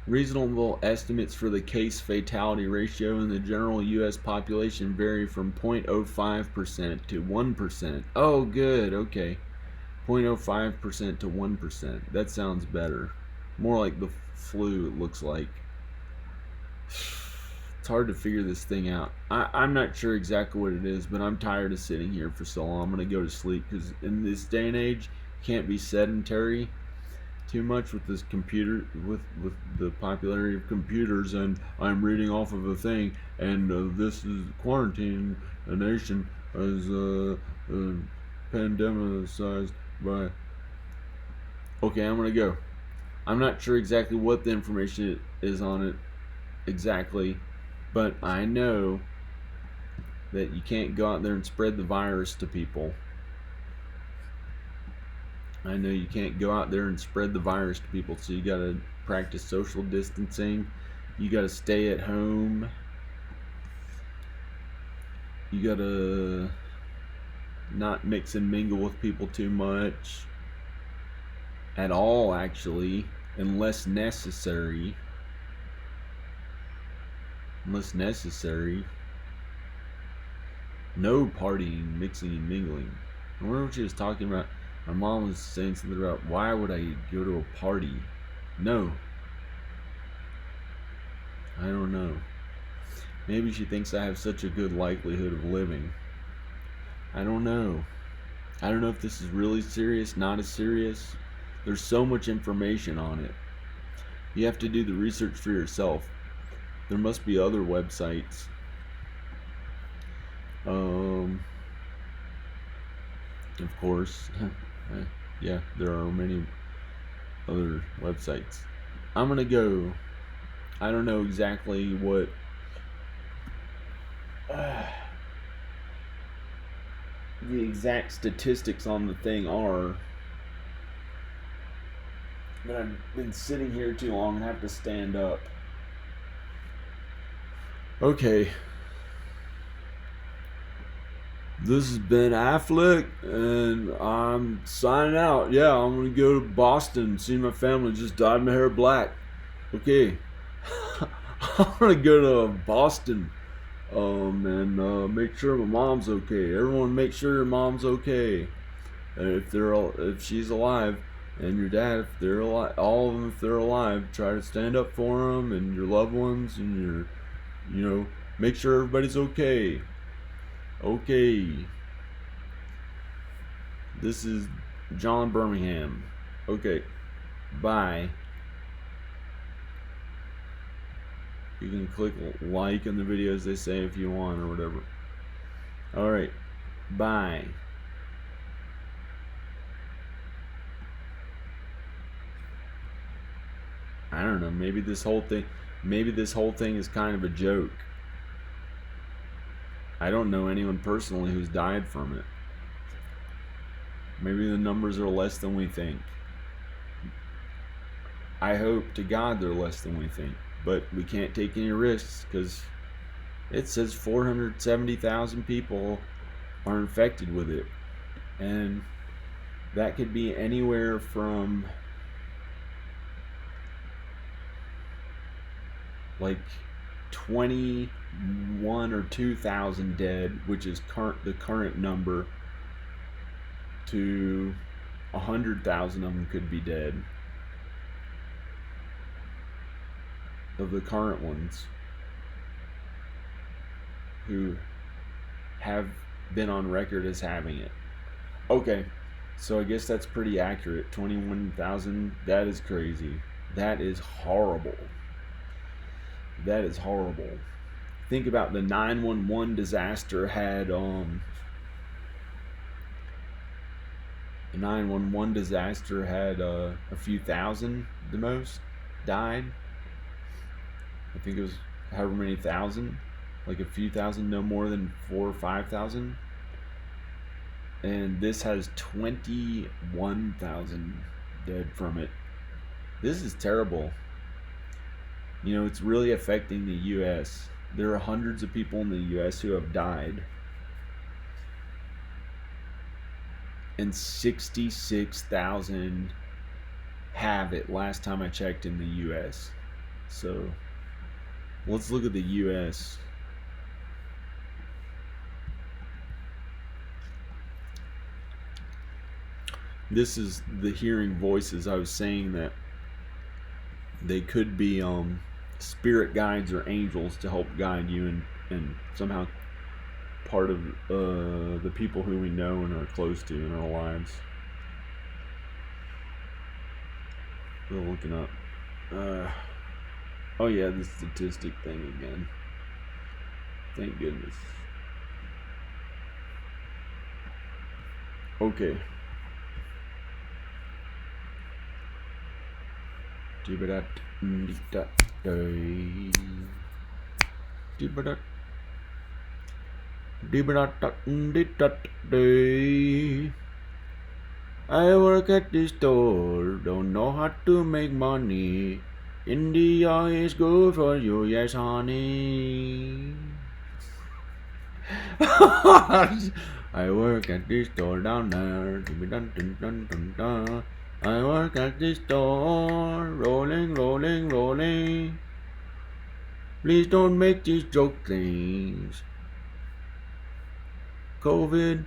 Reasonable estimates for the case fatality ratio in the general U.S. population vary from 0.05% to 1%. Oh, good. Okay. 0.05% to 1%. That sounds better. More like the flu, it looks like. It's hard to figure this thing out. I'm not sure exactly what it is, but I'm tired of sitting here for so long. I'm going to go to sleep because in this day and age, you can't be sedentary too much with this computer, with the popularity of computers. And I'm reading off of a thing, and this is quarantine a nation as pandemicized by. Okay, I'm going to go. I'm not sure exactly what the information is on it exactly, but I know that you can't go out there and spread the virus to people. I know you can't go out there and spread the virus to people, so you gotta practice social distancing. You gotta stay at home. You gotta not mix and mingle with people too much. At all, actually, unless necessary. Unless necessary. No partying, mixing, and mingling. I wonder what she was talking about. My mom was saying something about, why would I go to a party? No. I don't know. Maybe she thinks I have such a good likelihood of living. I don't know. I don't know if this is really serious, not as serious. There's so much information on it. You have to do the research for yourself. There must be other websites. Of course. Yeah, there are many other websites. I'm gonna go. I don't know exactly what the exact statistics on the thing are, but I've been sitting here too long and have to stand up. Okay. This has been Affleck, and I'm signing out. Yeah, I'm gonna go to Boston, see my family. Just dyed my hair black. Okay. I'm gonna go to Boston, and make sure my mom's okay. Everyone, make sure your mom's okay. And if she's alive, and your dad, if they're alive, all of them, if they're alive, try to stand up for them and your loved ones, and make sure everybody's okay. Okay. This is John Birmingham. Okay. Bye. You can click like on the videos they say if you want or whatever. Alright. Bye. I don't know, maybe this whole thing is kind of a joke. I don't know anyone personally who's died from it. Maybe the numbers are less than we think. I hope to God they're less than we think. But we can't take any risks because it says 470,000 people are infected with it. And that could be anywhere from like 21 or 2,000 dead, which is the current number, to 100,000 of them could be dead. Of the current ones who have been on record as having it. Okay, so I guess that's pretty accurate. 21,000, that is crazy. That is horrible. That is horrible. Think about the 911 disaster had the 911 disaster had a few thousand the most died. I think it was however many thousand, like a few thousand, no more than 4,000 or 5,000. And this has 21,000 dead from it. This is terrible. It's really affecting the U.S. There are hundreds of people in the U.S. who have died. And 66,000 have it last time I checked in the U.S. So let's look at the U.S. This is the hearing voices. I was saying that they could be spirit guides or angels to help guide you and somehow part of the people who we know and are close to in our lives. We're looking up. Oh yeah, the statistic thing again. Thank goodness. Okay. I work at the store, don't know how to make money. India is good for you, yes, honey. I work at the store down there. I work at the store, rolling, rolling, rolling. Please don't make these joke things. COVID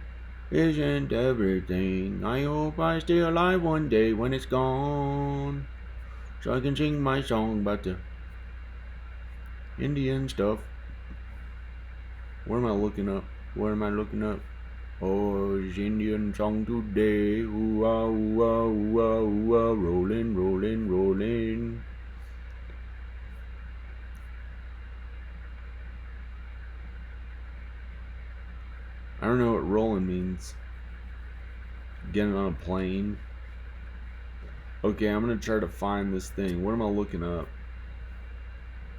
isn't everything. I hope I stay alive one day when it's gone, so I can sing my song about the Indian stuff. What am I looking up? Oh, it's Indian song today. Ooh ah, ooh ah, ooh ah, ooh ah, rolling, rolling, rolling. I don't know what rolling means. Getting on a plane. Okay, I'm gonna try to find this thing. What am I looking up?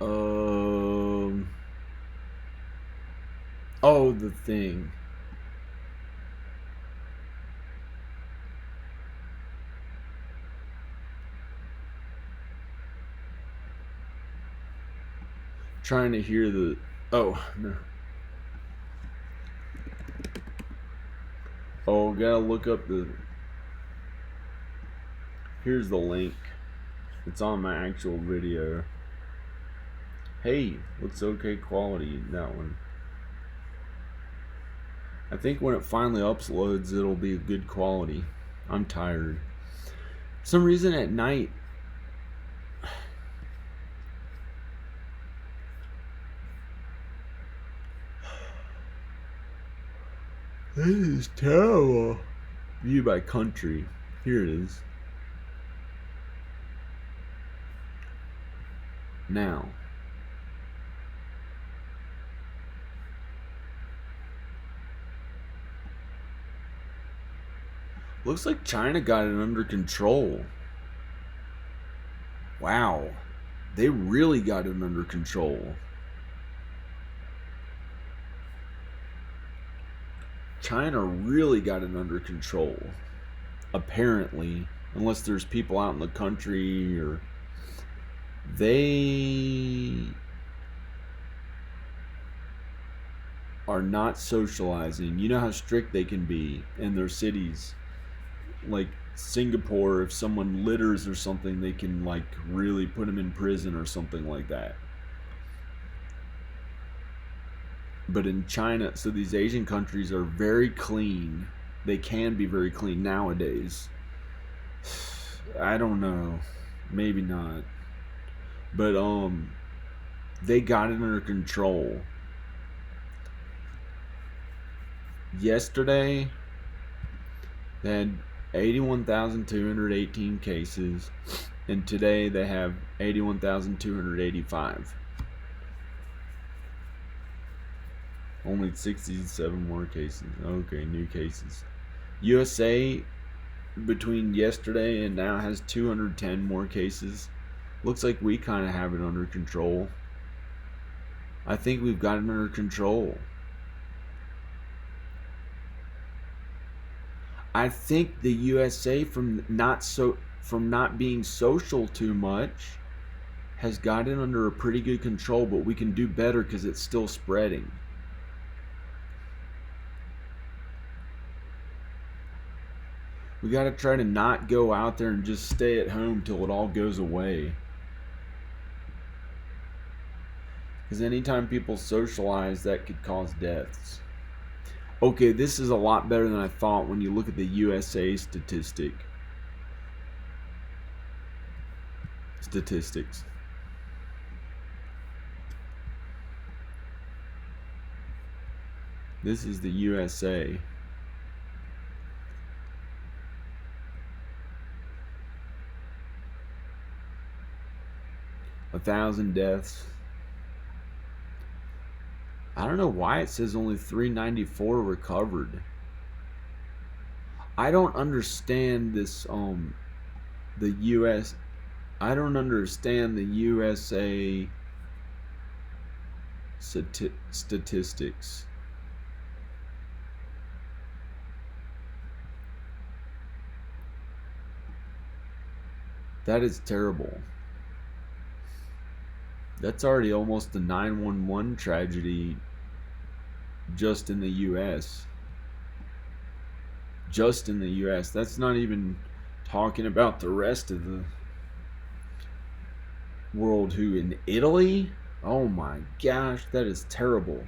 Oh, the thing. Trying to hear the. Oh, no. Oh, gotta look up the. Here's the link. It's on my actual video. Hey, looks okay quality, that one. I think when it finally uploads, it'll be good quality. I'm tired. For some reason at night. This is terrible. View by country. Here it is. Now. Looks like China got it under control. Wow. They really got it under control. China really got it under control. Apparently. Unless there's people out in the country or... They are not socializing. You know how strict they can be in their cities. Like Singapore, if someone litters or something, they can like really put them in prison or something like that. But in China, so these Asian countries are very clean. They can be very clean nowadays. I don't know. Maybe not. But they got it under control. Yesterday they had 81,218 cases, and today they have 81,285. Only 67 more cases. Okay, new cases. USA between yesterday and now has 210 more cases. Looks like we kind of have it under control. I think we've got it under control. I think the USA from not being social too much has got it under a pretty good control, but we can do better because it's still spreading. We got to try to not go out there and just stay at home till it all goes away. Because anytime people socialize, that could cause deaths. Okay, this is a lot better than I thought when you look at the USA statistic. statistics. This is the USA. A 1,000 deaths. I don't know why it says only 394 recovered. I don't understand this the US I don't understand the USA statistics. That is terrible. That's already almost a 911 tragedy just in the US. Just in the US. That's not even talking about the rest of the world. Who in Italy? Oh my gosh, that is terrible.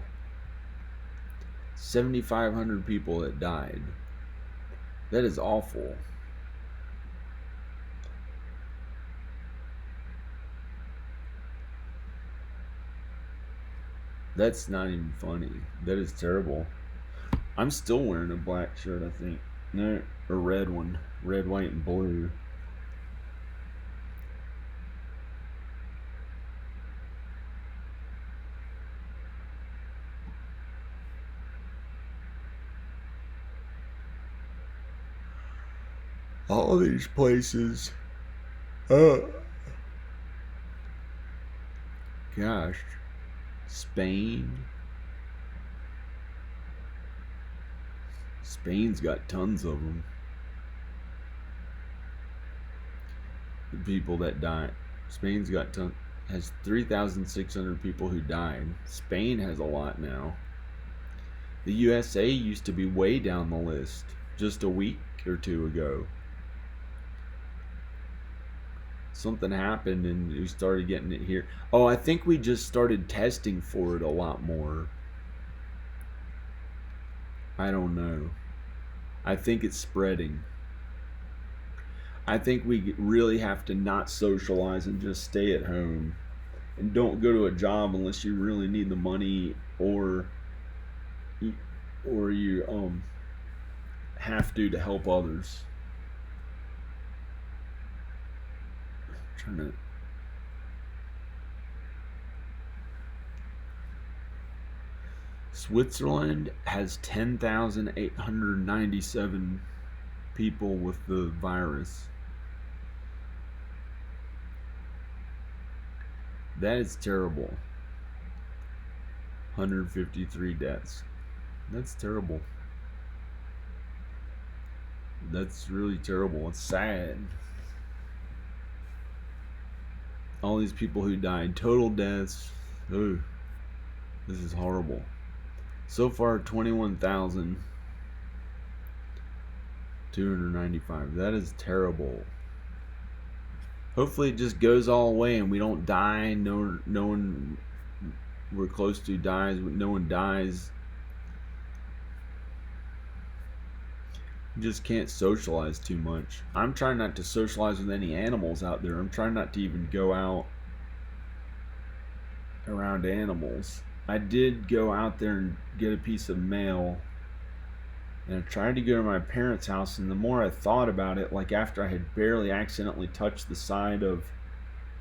7,500 people that died. That is awful. That's not even funny. That is terrible. I'm still wearing a black shirt, I think. No, a red one. Red, white, and blue. All these places. Gosh. Spain. Spain's got tons of them. The people that died. Spain's got has 3,600 people who died. Spain has a lot now. The USA used to be way down the list just a week or two ago. Something happened and we started getting it here. Oh, I think we just started testing for it a lot more. I don't know. I think it's spreading. I think we really have to not socialize and just stay at home. And don't go to a job unless you really need the money or you have to help others. I'm trying to Switzerland has 10,897 people with the virus. That is terrible. 153 deaths. That's terrible. That's really terrible. It's sad. All these people who died. Total deaths. Ooh, this is horrible. So far, 21,295. That is terrible. Hopefully it just goes all away and we don't die. No one we're close to dies. No one dies. You just can't socialize too much. I'm trying not to socialize with any animals out there. I'm trying not to even go out around animals. I did go out there and get a piece of mail, and I tried to go to my parents' house, and the more I thought about it, like after I had barely accidentally touched the side of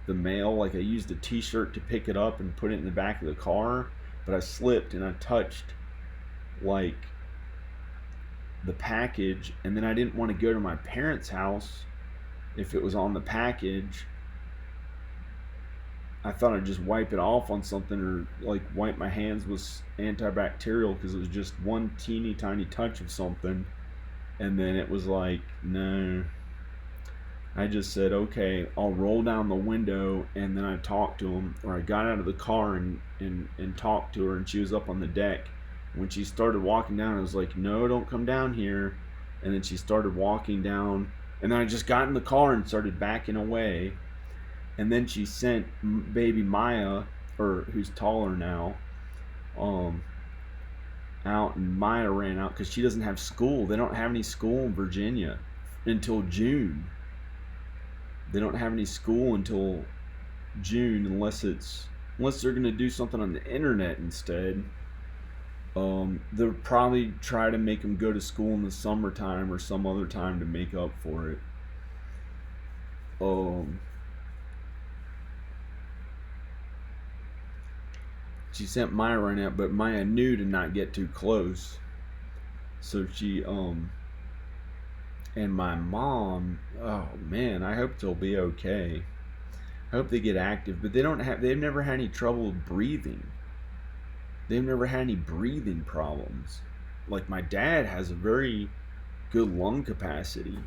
the mail, like I used a t-shirt to pick it up and put it in the back of the car, but I slipped and I touched like the package, and then I didn't want to go to my parents' house if it was on the package. I thought I'd just wipe it off on something, or like wipe my hands with antibacterial, because it was just one teeny tiny touch of something. And then it was like, no. I just said, okay, I'll roll down the window, and then I talked to him, or I got out of the car and talked to her, and she was up on the deck. When she started walking down, I was like, no, don't come down here. And then she started walking down, and then I just got in the car and started backing away. And then she sent baby Maya, or who's taller now, out, and Maya ran out because she doesn't have school. They don't have any school in Virginia until June. They don't have any school until June unless they're gonna do something on the internet instead. They'll probably try to make them go to school in the summertime or some other time to make up for it. Um, she sent Maya right out, but Maya knew to not get too close. So and my mom, oh man, I hope they'll be okay. I hope they get active, but they've never had any trouble breathing. They've never had any breathing problems. Like my dad has a very good lung capacity,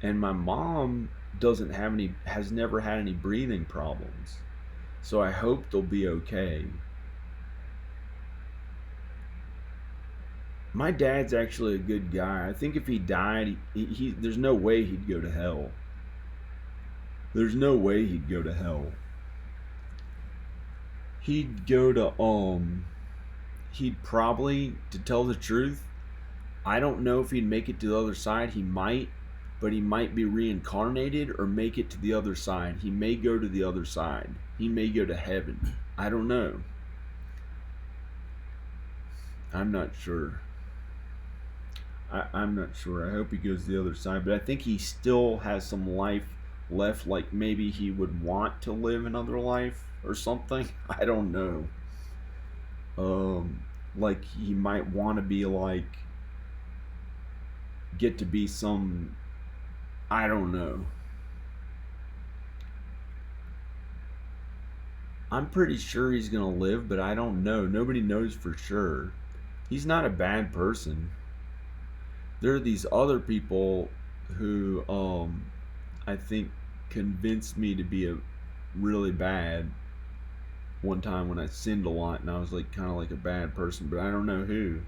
and my mom has never had any breathing problems. So I hope they'll be okay. My dad's actually a good guy. I think if he died, there's no way he'd go to hell. There's no way he'd go to hell. He'd go to he'd probably, to tell the truth, I don't know if he'd make it to the other side. He might, but he might be reincarnated or make it to the other side. He may go to the other side. He may go to heaven. I don't know. I'm not sure. I'm not sure. I hope he goes to the other side, but I think he still has some life left. Like maybe he would want to live another life or something. I don't know. Like he might want to be like, get to be some, I don't know. I'm pretty sure he's gonna live, but I don't know. Nobody knows for sure. He's not a bad person. There are these other people who I think convinced me to be a really bad one time when I sinned a lot and I was like kind of like a bad person, but I don't know who.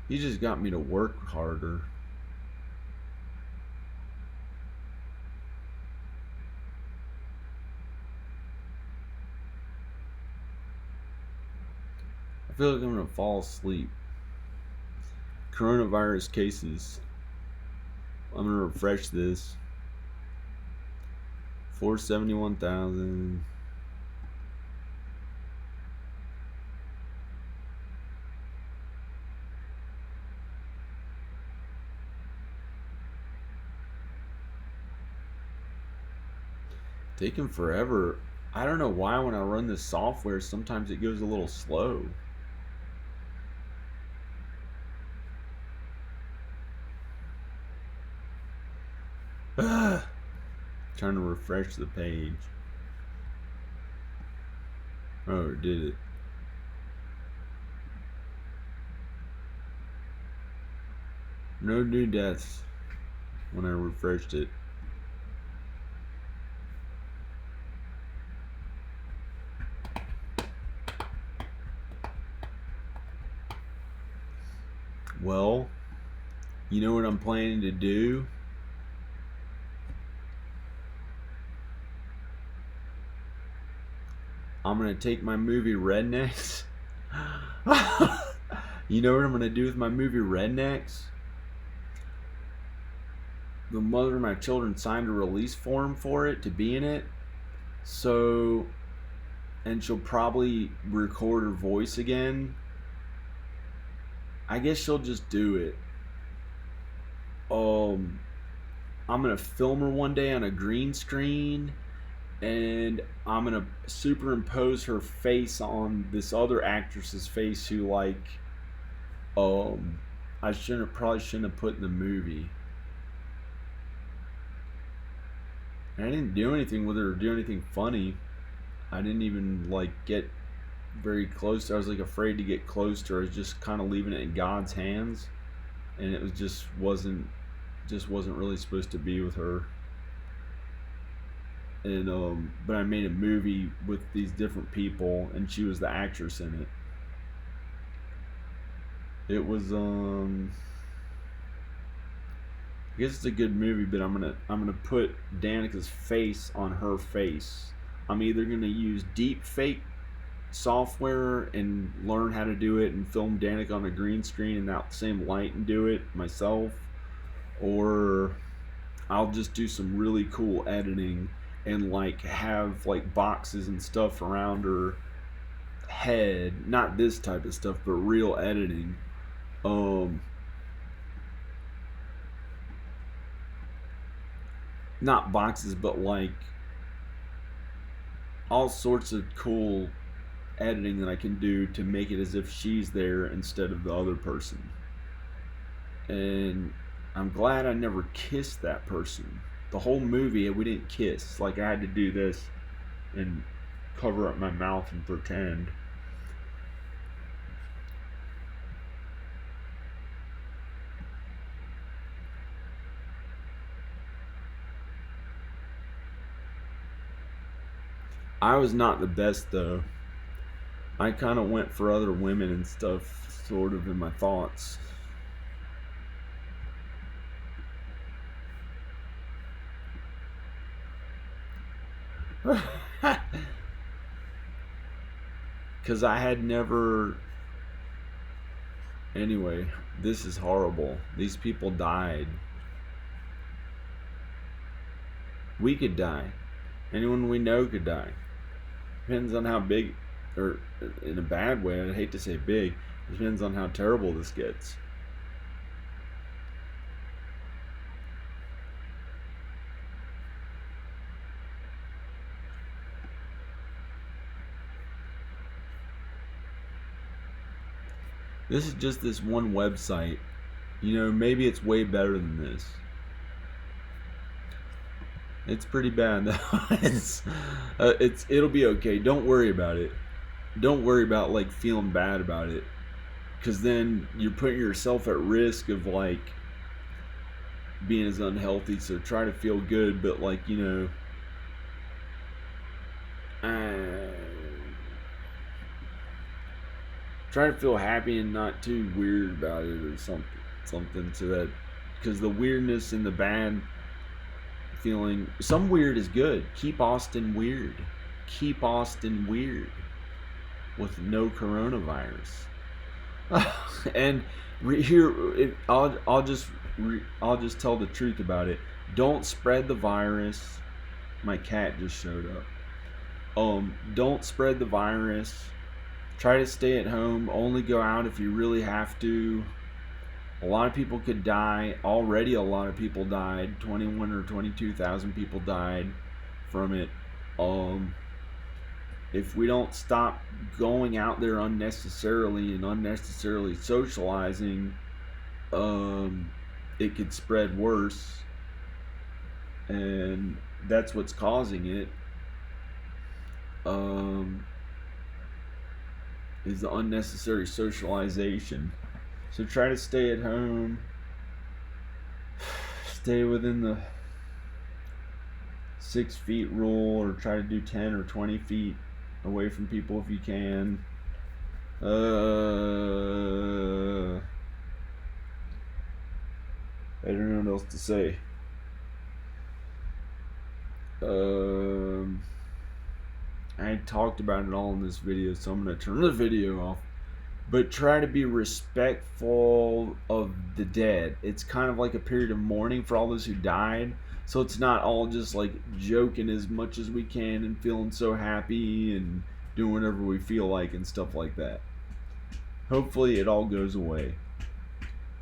He just got me to work harder. I feel like I'm gonna fall asleep. Coronavirus cases. I'm gonna refresh this. 471,000. Taking forever. I don't know why when I run this software sometimes it goes a little slow. Trying to refresh the page. Oh, it did it. No new deaths when I refreshed it. Well, you know what I'm planning to do? I'm going to take my movie Rednecks. You know what I'm going to do with my movie Rednecks? The mother of my children signed a release form for it to be in it. So, and she'll probably record her voice again. I guess she'll just do it. I'm going to film her one day on a green screen. And I'm gonna superimpose her face on this other actress's face who I probably shouldn't have put in the movie. And I didn't do anything with her or do anything funny. I didn't even get very close to her. I was afraid to get close to her. I was just kind of leaving it in God's hands, and it was just wasn't really supposed to be with her. And but I made a movie with these different people, and she was the actress in it. It was I guess it's a good movie, but I'm gonna put Danica's face on her face. I'm either gonna use deep fake software and learn how to do it and film Danik on a green screen in that same light and do it myself, or I'll just do some really cool editing and like have like boxes and stuff around her head, not this type of stuff, but real editing. Um, Not boxes, but like all sorts of cool editing that I can do to make it as if she's there instead of the other person. And I'm glad I never kissed that person. The whole movie, we didn't kiss. Like, I had to do this and cover up my mouth and pretend. I was not the best, though. I kind of went for other women and stuff, sort of, in my thoughts. Because I had never. Anyway, this is horrible. These people died. We could die. Anyone we know could die. Depends on how big, or in a bad way, I'd hate to say big, it depends on how terrible this gets. This is just this one website. You know, maybe it's way better than this. It's pretty bad. It'll be okay. Don't worry about it. Don't worry about like feeling bad about it, because then you're putting yourself at risk of like being as unhealthy. So try to feel good, but like, you know, try to feel happy and not too weird about it or something so that, because the weirdness and the bad feeling, some weird is good. Keep Austin weird. Keep Austin weird with no coronavirus. And I'll just tell the truth about it. Don't spread the virus. My cat just showed up. Don't spread the virus. Try to stay at home. Only go out if you really have to. A lot of people could die. Already a lot of people died. 21 or 22,000 people died from it. If we don't stop going out there unnecessarily and unnecessarily socializing, it could spread worse. And that's what's causing it. Is the unnecessary socialization. So try to stay at home. Stay within the 6 feet rule, or try to do 10 or 20 feet away from people if you can. I don't know what else to say. I talked about it all in this video, so I'm going to turn the video off. But try to be respectful of the dead. It's kind of like a period of mourning for all those who died. So it's not all just like joking as much as we can and feeling so happy and doing whatever we feel like and stuff like that. Hopefully it all goes away.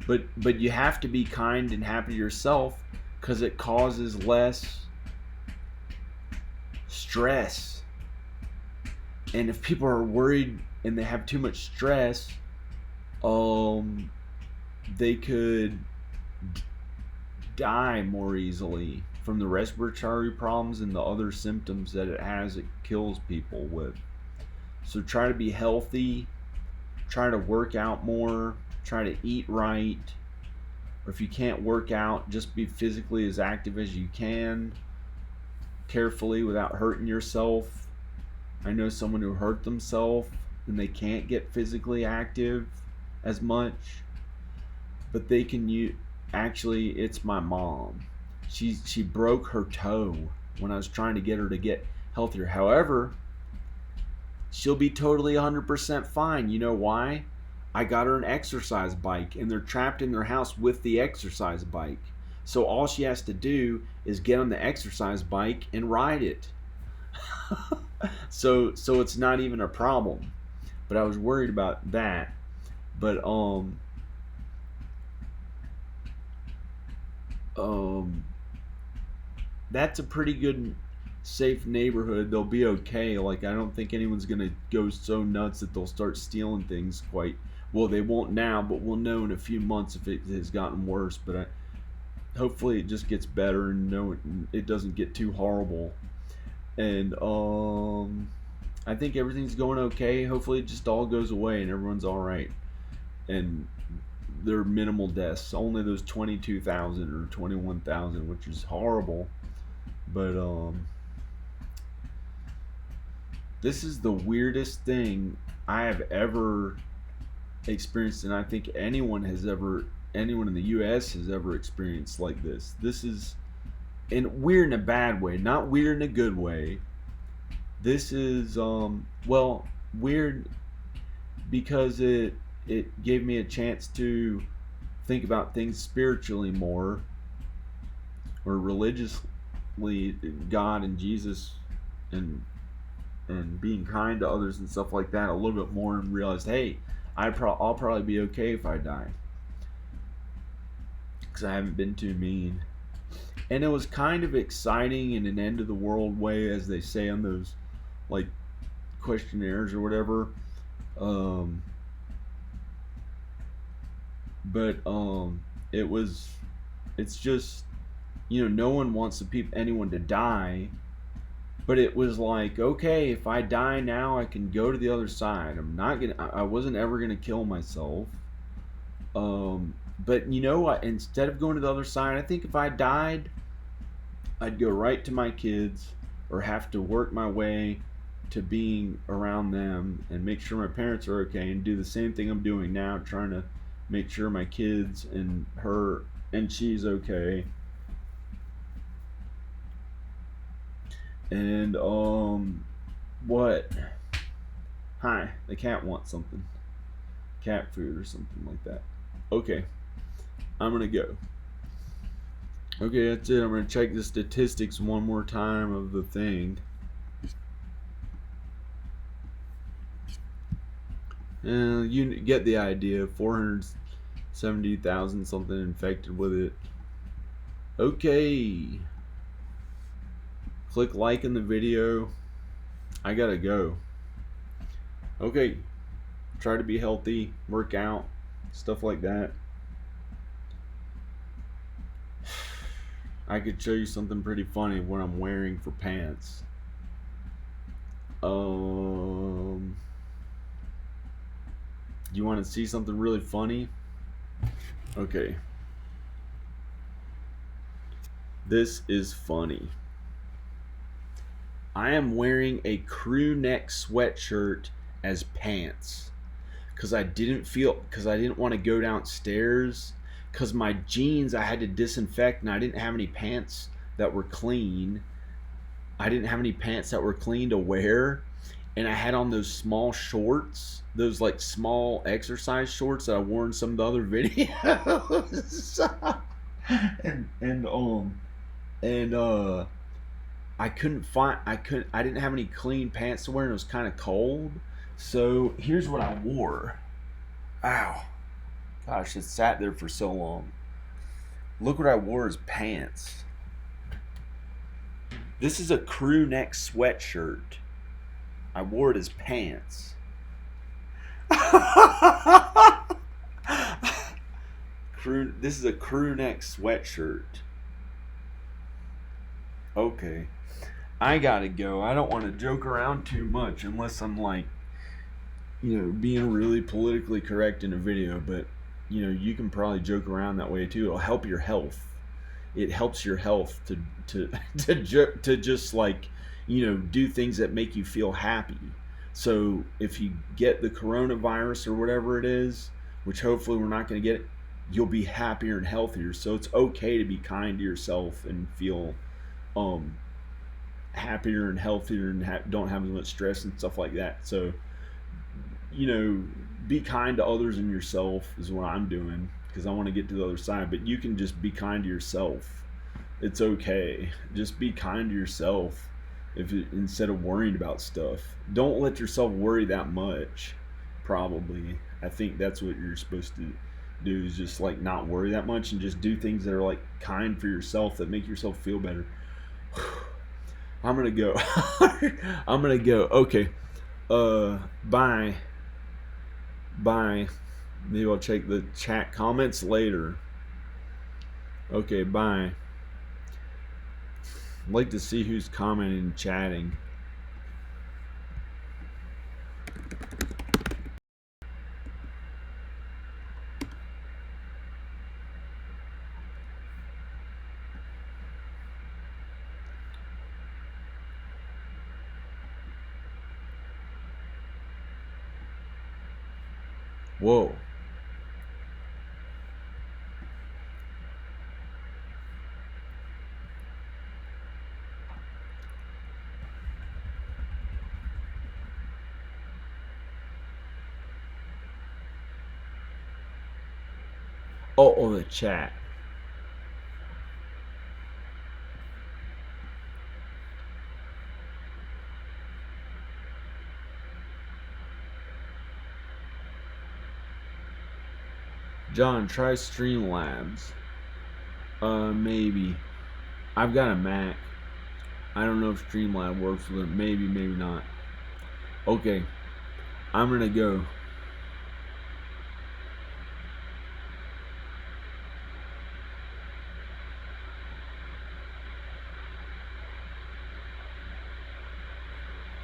But you have to be kind and happy to yourself, because it causes less stress. And if people are worried and they have too much stress, they could die more easily from the respiratory problems and the other symptoms that it kills people with. So try to be healthy, try to work out more, try to eat right. Or if you can't work out, just be physically as active as you can, carefully without hurting yourself. I know someone who hurt themselves and they can't get physically active as much, but they can actually, it's my mom. She broke her toe when I was trying to get her to get healthier. However, She'll be totally 100% fine. You know why? I got her an exercise bike, and they're trapped in their house with the exercise bike. So all she has to do is get on the exercise bike and ride it. So it's not even a problem. But I was worried about that. But um that's a pretty good safe neighborhood. They'll be okay. Like, I don't think anyone's gonna go so nuts that they'll start stealing things quite well. They won't now, but we'll know in a few months if it has gotten worse. But hopefully it just gets better, and no, it doesn't get too horrible. And I think everything's going okay. Hopefully it just all goes away and everyone's all right. And there are minimal deaths, only those 22,000 or 21,000, which is horrible. But this is the weirdest thing I have ever experienced, and I think anyone in the U.S. has ever experienced like this. This is, and weird in a bad way, not weird in a good way. This is well, weird because it gave me a chance to think about things spiritually more, or religiously, God and Jesus, and being kind to others and stuff like that a little bit more, and realized, hey, I'll probably be okay if I die, because I haven't been too mean. And it was kind of exciting in an end of the world way, as they say on those like questionnaires or whatever. But it's just, no one wants anyone to die. But it was like, okay, if I die now, I can go to the other side. I wasn't ever gonna kill myself. But you know what? Instead of going to the other side, I think if I died, I'd go right to my kids, or have to work my way to being around them and make sure my parents are okay, and do the same thing I'm doing now, trying to make sure my kids and her and she's okay. And what? Hi, the cat wants something. Cat food or something like that. Okay, I'm gonna go. Okay, that's it. I'm gonna check the statistics one more time of the thing. You get the idea. 470,000 something infected with it. Okay. Click like in the video. I gotta go. Okay. Try to be healthy, work out, stuff like that. I could show you something pretty funny of what I'm wearing for pants. You want to see something really funny? Okay. This is funny. I am wearing a crew neck sweatshirt as pants because I didn't want to go downstairs, because my jeans I had to disinfect, and I didn't have any pants that were clean. I didn't have any pants that were clean to wear, and I had on those small shorts, those like small exercise shorts that I wore in some of the other videos. and I didn't have any clean pants to wear, and it was kind of cold. So here's what I wore. Ow. Gosh, it sat there for so long. Look what I wore as pants. This is a crew neck sweatshirt. I wore it as pants. This is a crew neck sweatshirt. Okay. I gotta go. I don't want to joke around too much unless I'm like, being really politically correct in a video, but you can probably joke around that way too. It'll help your health. It helps your health to just like, do things that make you feel happy. So if you get the coronavirus or whatever it is, which hopefully we're not going to get it, you'll be happier and healthier. So it's okay to be kind to yourself and feel happier and healthier and don't have as much stress and stuff like that. So, you know, be kind to others and yourself is what I'm doing because I want to get to the other side. But you can just be kind to yourself. It's okay. Just be kind to yourself instead of worrying about stuff. Don't let yourself worry that much. Probably, I think that's what you're supposed to do is just like not worry that much and just do things that are like kind for yourself that make yourself feel better. I'm gonna go. I'm gonna go. Okay. Bye. Bye. Maybe I'll check the chat comments later. Okay, bye. I'd like to see who's commenting and chatting. Whoa. Oh, the chat. John, try Streamlabs. Maybe. I've got a Mac. I don't know if Streamlabs works with it. Maybe, maybe not. Okay. I'm gonna go.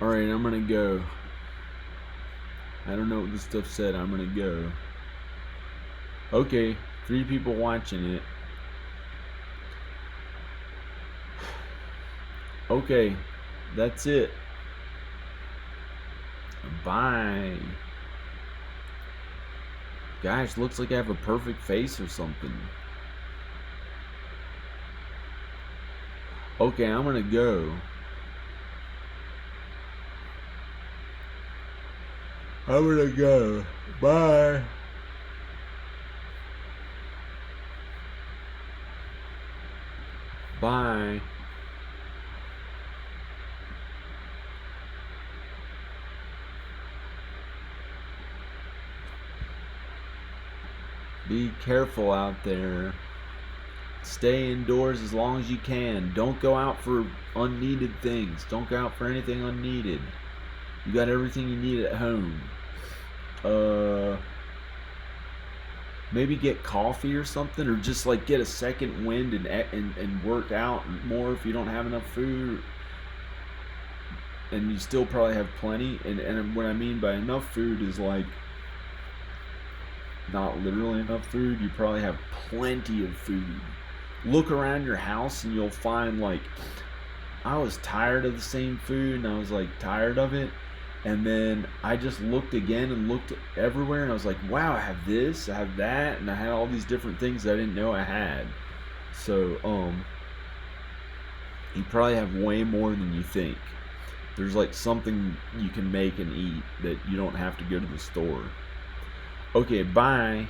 Alright, I'm gonna go. I don't know what this stuff said. I'm gonna go. Okay, 3 people watching it. Okay, that's it. Bye. Gosh, looks like I have a perfect face or something. Okay, I'm gonna go. I'm gonna go. Bye. Bye. Be careful out there. Stay indoors as long as you can. Don't go out for unneeded things. Don't go out for anything unneeded. You got everything you need at home. Maybe get coffee or something, or just like get a second wind and work out more if you don't have enough food, and you still probably have plenty. And what I mean by enough food is like not literally enough food. You probably have plenty of food. Look around your house and you'll find like I was tired of the same food and I was like tired of it. And then I just looked again and looked everywhere and I was like, wow, I have this, I have that, and I had all these different things I didn't know I had. So, you probably have way more than you think. There's like something you can make and eat that you don't have to go to the store. Okay, bye.